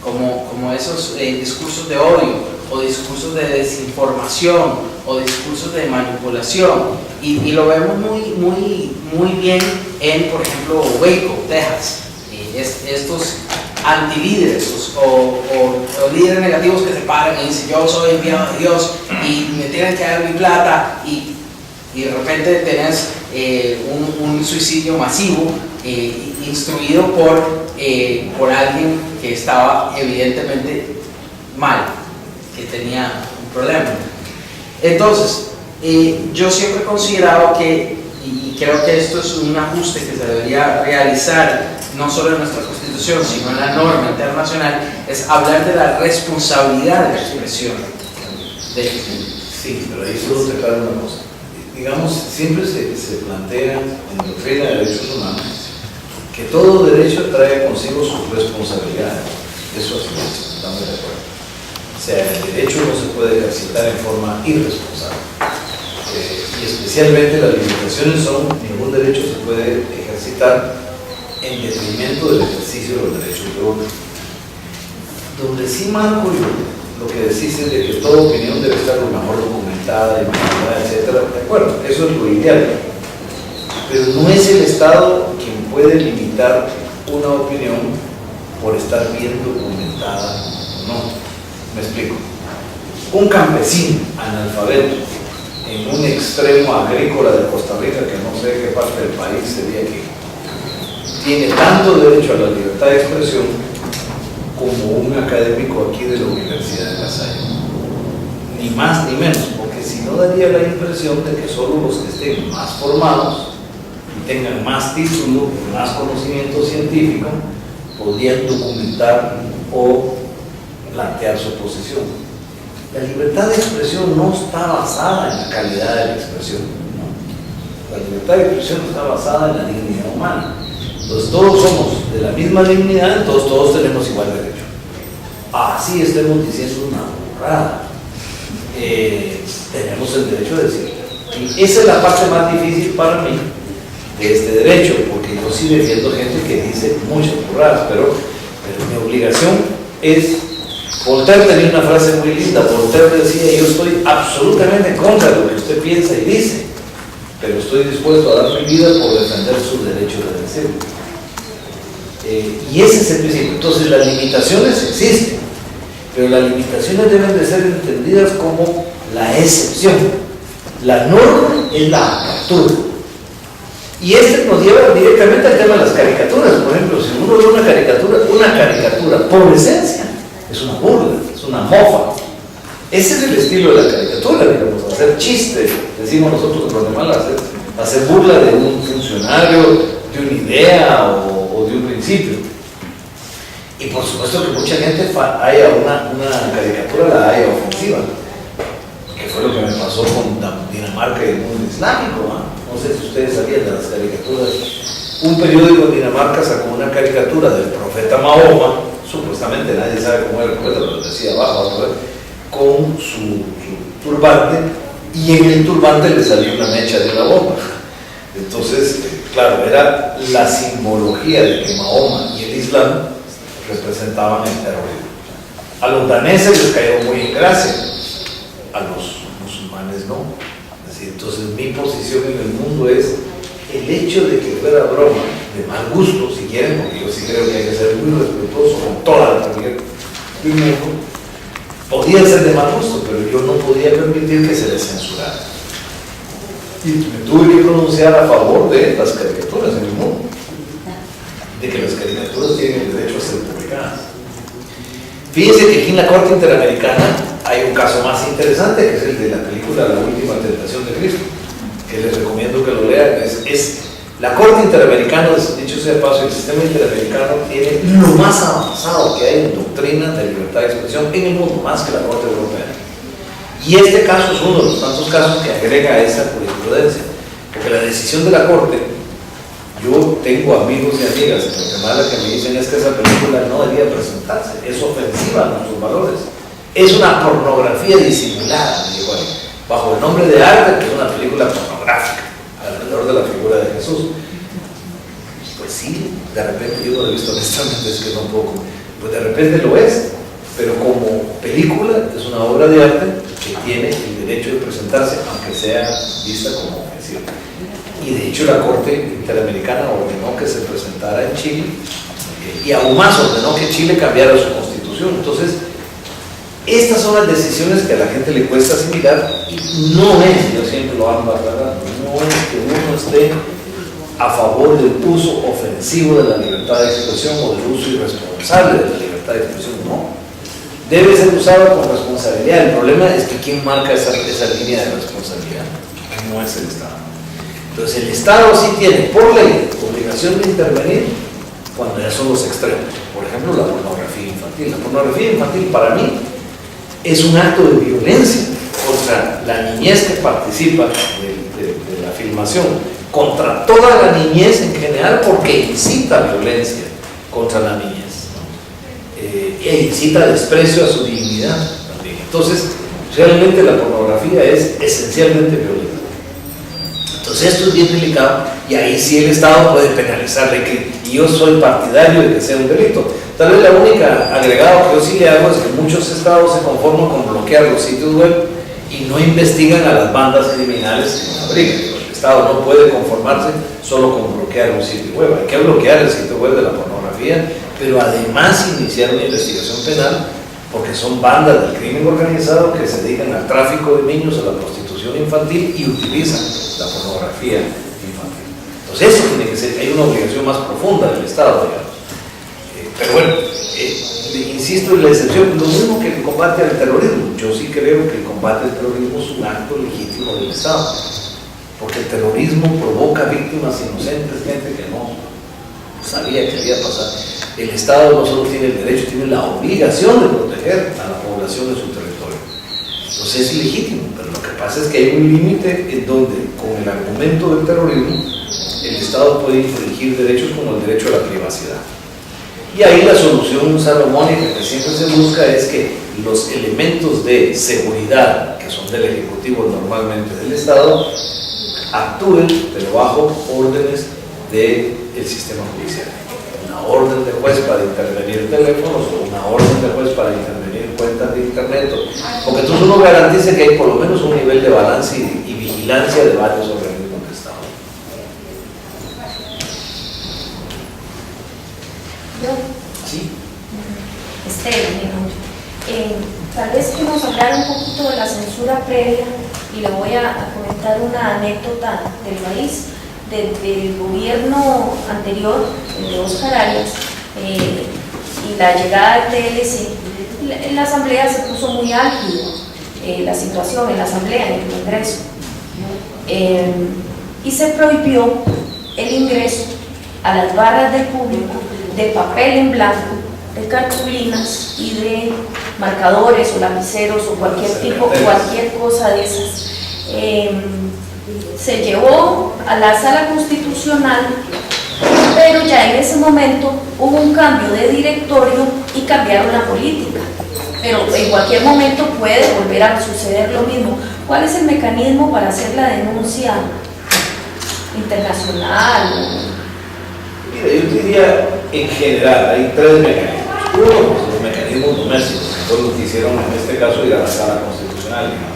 como esos discursos de odio o discursos de desinformación o discursos de manipulación, y lo vemos muy bien en, por ejemplo, Waco, Texas. Estos antilíderes o líderes negativos que se paran y dicen yo soy enviado de Dios y me tienen que dar mi plata, y de repente tenés un suicidio masivo instruido por alguien que estaba evidentemente mal, que tenía un problema. Entonces, yo siempre he considerado que, y creo que esto es un ajuste que se debería realizar no solo en nuestra Constitución, sino en la norma internacional, es hablar de la responsabilidad de la expresión. Sí, pero ahí solo te aclaro una cosa. Digamos, siempre se plantea en doctrina de derechos humanos que todo derecho trae consigo sus responsabilidades. Eso es, estamos de acuerdo. O sea, el derecho no se puede ejercitar en forma irresponsable. Y especialmente las limitaciones son, ningún derecho se puede ejercitar en detrimento del ejercicio de los derechos de otro. Donde sí marco yo, lo que decís es de que toda opinión debe estar lo mejor documentada, imaginada, etc. De acuerdo, eso es lo ideal. Pero no es el Estado quien puede limitar una opinión por estar bien documentada o no. Me explico. Un campesino analfabeto en un extremo agrícola de Costa Rica, que no sé qué parte del país sería que tiene tanto derecho a la libertad de expresión como un académico aquí de la Universidad de La Salle. Ni más ni menos, porque si no daría la impresión de que solo los que estén más formados y tengan más título, más conocimiento científico, podrían documentar o plantear su posición. La libertad de expresión no está basada en la calidad de la expresión, ¿no? La libertad de expresión está basada en la dignidad humana. Entonces todos somos de la misma dignidad, entonces todos tenemos igual derecho. Así estemos diciendo una burrada. Tenemos el derecho de decir. Y esa es la parte más difícil para mí de este derecho, porque yo sí defiendo gente que dice muchas burradas, pero mi obligación es. Voltaire tenía una frase muy linda. Voltaire decía: yo estoy absolutamente en contra de lo que usted piensa y dice, pero estoy dispuesto a dar mi vida por defender su derecho de decirlo. Y ese es el principio. Entonces las limitaciones existen, pero las limitaciones deben de ser entendidas como la excepción. La norma es la apertura. Y este nos lleva directamente al tema de las caricaturas. Por ejemplo, si uno ve una caricatura por esencia es una burla, es una mofa. Ese es el estilo de la caricatura, digamos, hacer chiste, decimos nosotros en Guatemala, hacer burla de un funcionario, de una idea o de un principio. Y por supuesto que mucha gente haya una caricatura, la haya ofensiva, que fue lo que me pasó con Dinamarca y el mundo islámico, ¿no? No sé si ustedes sabían de las caricaturas. Un periódico en Dinamarca sacó una caricatura del profeta Mahoma, supuestamente nadie sabe cómo era el profeta, pero decía abajo, con su turbante, y en el turbante le salió una mecha de una bomba. Entonces, claro, era la simbología de que Mahoma y el Islam representaban el terrorismo. A los daneses les cayó muy en gracia, a los musulmanes no. Entonces mi posición en el mundo es el hecho de que fuera broma, de mal gusto, si quieren, porque yo sí creo que hay que ser muy respetuoso con toda la religión del mundo, podía ser de mal gusto, pero yo no podía permitir que se les censurara. Y me tuve que pronunciar a favor de las caricaturas en el mundo, de que las caricaturas tienen el derecho a ser publicadas. Fíjense que aquí en la Corte Interamericana hay un caso más interesante, que es el de la película La Última Tentación de Cristo, que les recomiendo que lo lean. La Corte Interamericana, dicho sea de paso, el sistema interamericano tiene lo más avanzado que hay en doctrina de libertad de expresión en el mundo, más que la Corte Europea. Y este caso es uno de los tantos casos que agrega a esa jurisprudencia, porque la decisión de la Corte, yo tengo amigos y amigas en Guatemala que me dicen es que esa película no debía presentarse, es ofensiva a nuestros valores, es una pornografía disimulada, me digo ahí, bajo el nombre de arte, que es una película pornográfica alrededor de la figura de Jesús. Pues sí, de repente yo no lo he visto honestamente, es que tampoco, pues de repente lo es, pero como película es una obra de arte que tiene el derecho de presentarse, aunque sea vista como ofensiva. Y de hecho la Corte Interamericana ordenó que se presentara en Chile, y aún más ordenó que Chile cambiara su constitución. Entonces, estas son las decisiones que a la gente le cuesta asimilar, y no es, yo siempre lo ando aclarando, no es que uno esté a favor del uso ofensivo de la libertad de expresión o del uso irresponsable de la libertad de expresión, no. Debe ser usado con responsabilidad. El problema es que ¿quién marca esa línea de responsabilidad? No es el Estado. Entonces el Estado sí tiene por ley obligación de intervenir cuando ya son los extremos. Por ejemplo, la pornografía infantil. La pornografía infantil para mí es un acto de violencia contra la niñez que participa de la filmación, contra toda la niñez en general, porque incita violencia contra la niñez, e incita desprecio a su dignidad también. Entonces, realmente la pornografía es esencialmente violenta. Entonces esto es bien delicado, y ahí sí el Estado puede penalizarle, y yo soy partidario de que sea un delito. Tal vez la única agregado que yo sí le hago es que muchos estados se conforman con bloquear los sitios web y no investigan a las bandas criminales que nos abrigan. El Estado no puede conformarse solo con bloquear un sitio web, hay que bloquear el sitio web de la pornografía, pero además iniciar una investigación penal, porque son bandas del crimen organizado que se dedican al tráfico de niños, a la prostitución infantil y utilizan la pornografía infantil. Entonces eso tiene que ser, hay una obligación más profunda del Estado, digamos. Pero bueno, insisto en la excepción, lo mismo que el combate al terrorismo. Yo sí creo que el combate al terrorismo es un acto legítimo del Estado, porque el terrorismo provoca víctimas inocentes, gente que no sabía que había pasado. El Estado no solo tiene el derecho, tiene la obligación de proteger a la población de su territorio. Entonces es ilegítimo, pero lo que pasa es que hay un límite en donde, con el argumento del terrorismo, el Estado puede infringir derechos como el derecho a la privacidad. Y ahí la solución salomónica que siempre se busca es que los elementos de seguridad, que son del Ejecutivo normalmente del Estado, actúen, pero bajo órdenes del sistema judicial. Una orden de juez para intervenir teléfonos, o una orden de juez para intervenir cuentas de internet, porque entonces uno garantice que hay por lo menos un nivel de balance y vigilancia de varios organismos del Estado. Sí. Tal vez que nos hablar un poquito de la censura previa, y le voy a comentar una anécdota del país. Desde el gobierno anterior, de Óscar Arias, y la llegada del TLC, en la asamblea se puso muy álgida la situación en la asamblea, en el Congreso, y se prohibió el ingreso a las barras del público de papel en blanco, de cartulinas y de marcadores o lapiceros o cualquier cosa de esas. Se llevó a la Sala Constitucional, pero ya en ese momento hubo un cambio de directorio y cambiaron la política. Pero en cualquier momento puede volver a suceder lo mismo, ¿Cuál es el mecanismo para hacer la denuncia internacional? Mira, yo diría en general, hay tres mecanismos. Uno, pues, los mecanismos domésticos, que fue lo que hicieron en este caso ir a la sala constitucional, digamos.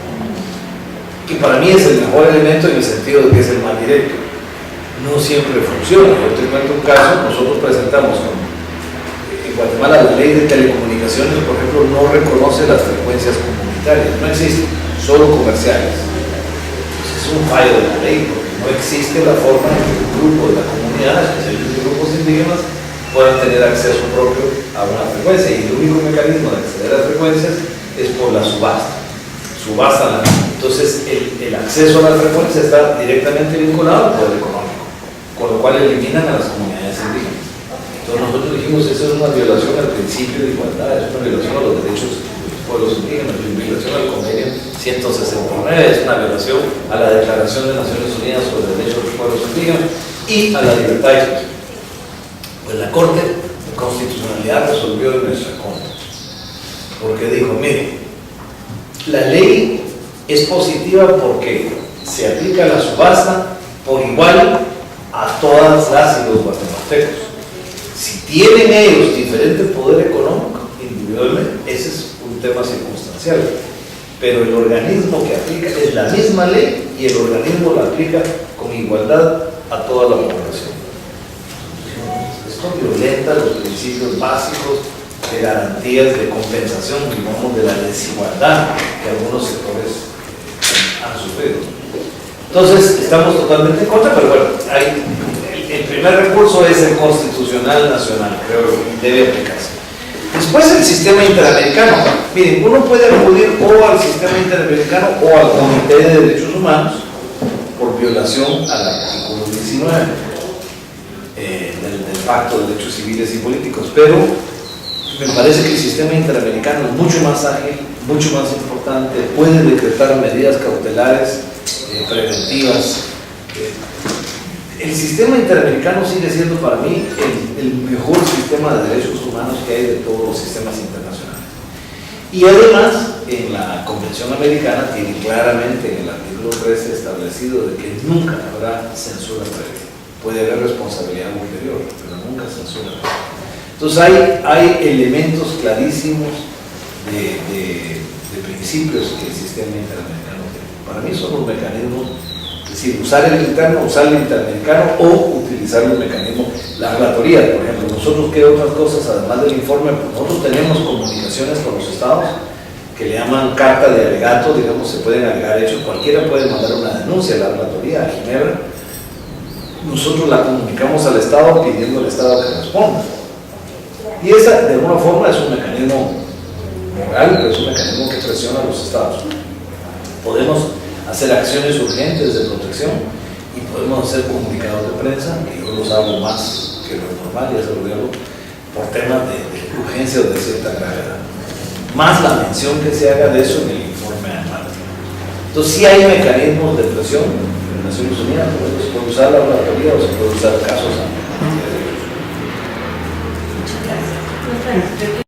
Y para mí es el mejor elemento en el sentido de que es el más directo. No siempre funciona. Yo te cuento un caso, nosotros presentamos en Guatemala la ley de telecomunicaciones, por ejemplo, no reconoce las frecuencias comunitarias, no existen, solo comerciales. Entonces, es un fallo de la ley, porque no existe la forma en que un grupo de la comunidad, especialmente grupos indígenas, puedan tener acceso propio a una frecuencia, y el único mecanismo de acceder a las frecuencias es por la subasta. Entonces el acceso a la frecuencia está directamente vinculado al poder económico, con lo cual eliminan a las comunidades indígenas. Entonces nosotros dijimos, eso es una violación al principio de igualdad, es una violación a los derechos de los pueblos indígenas, es una violación al convenio 169, es una violación a la Declaración de Naciones Unidas sobre los Derechos de los Pueblos Indígenas y a la libertad de expresión. Pues la Corte de Constitucionalidad resolvió en nuestra contra, porque dijo, mire, la ley es positiva porque se aplica la subasta por igual a todas las y los guatemaltecos. Si tienen ellos diferente poder económico individualmente, ese es un tema circunstancial. Pero el organismo que aplica es la misma ley y el organismo la aplica con igualdad a toda la población. Esto violenta los principios básicos de garantías de compensación, digamos, de la desigualdad que algunos sectores han sufrido. Entonces, estamos totalmente en contra, pero bueno, el primer recurso es el constitucional nacional, creo que debe aplicarse. Después el sistema interamericano. Miren, uno puede acudir o al sistema interamericano o al Comité de Derechos Humanos por violación al artículo 19 del Pacto de Derechos Civiles y Políticos, pero me parece que el sistema interamericano es mucho más ágil, mucho más importante, puede decretar medidas cautelares, preventivas. El sistema interamericano sigue siendo para mí el mejor sistema de derechos humanos que hay de todos los sistemas internacionales. Y además, en la Convención Americana tiene claramente en el artículo 13 establecido de que nunca habrá censura previa. Puede haber responsabilidad ulterior, pero nunca censura previa. Entonces hay elementos clarísimos de principios que el sistema interamericano tiene. Para mí son los mecanismos, es decir, usar el interamericano o utilizar los mecanismos, la relatoría, por ejemplo. Nosotros, ¿qué otras cosas, además del informe? Nosotros tenemos comunicaciones con los estados que le llaman carta de alegato, digamos, se pueden alegar hechos, cualquiera puede mandar una denuncia a la relatoría, a Ginebra. Nosotros la comunicamos al estado pidiendo al estado que responda. Y esa, de alguna forma, es un mecanismo moral, pero es un mecanismo que presiona a los estados. Podemos hacer acciones urgentes de protección y podemos hacer comunicados de prensa, que yo los hago más que lo normal, y eso lo digo por temas de urgencia o de cierta gravedad. Más la mención que se haga de eso en el informe anual. Entonces, sí hay mecanismos de presión en Naciones Unidas, se puede usar la oratoria o se puede usar casos. Yo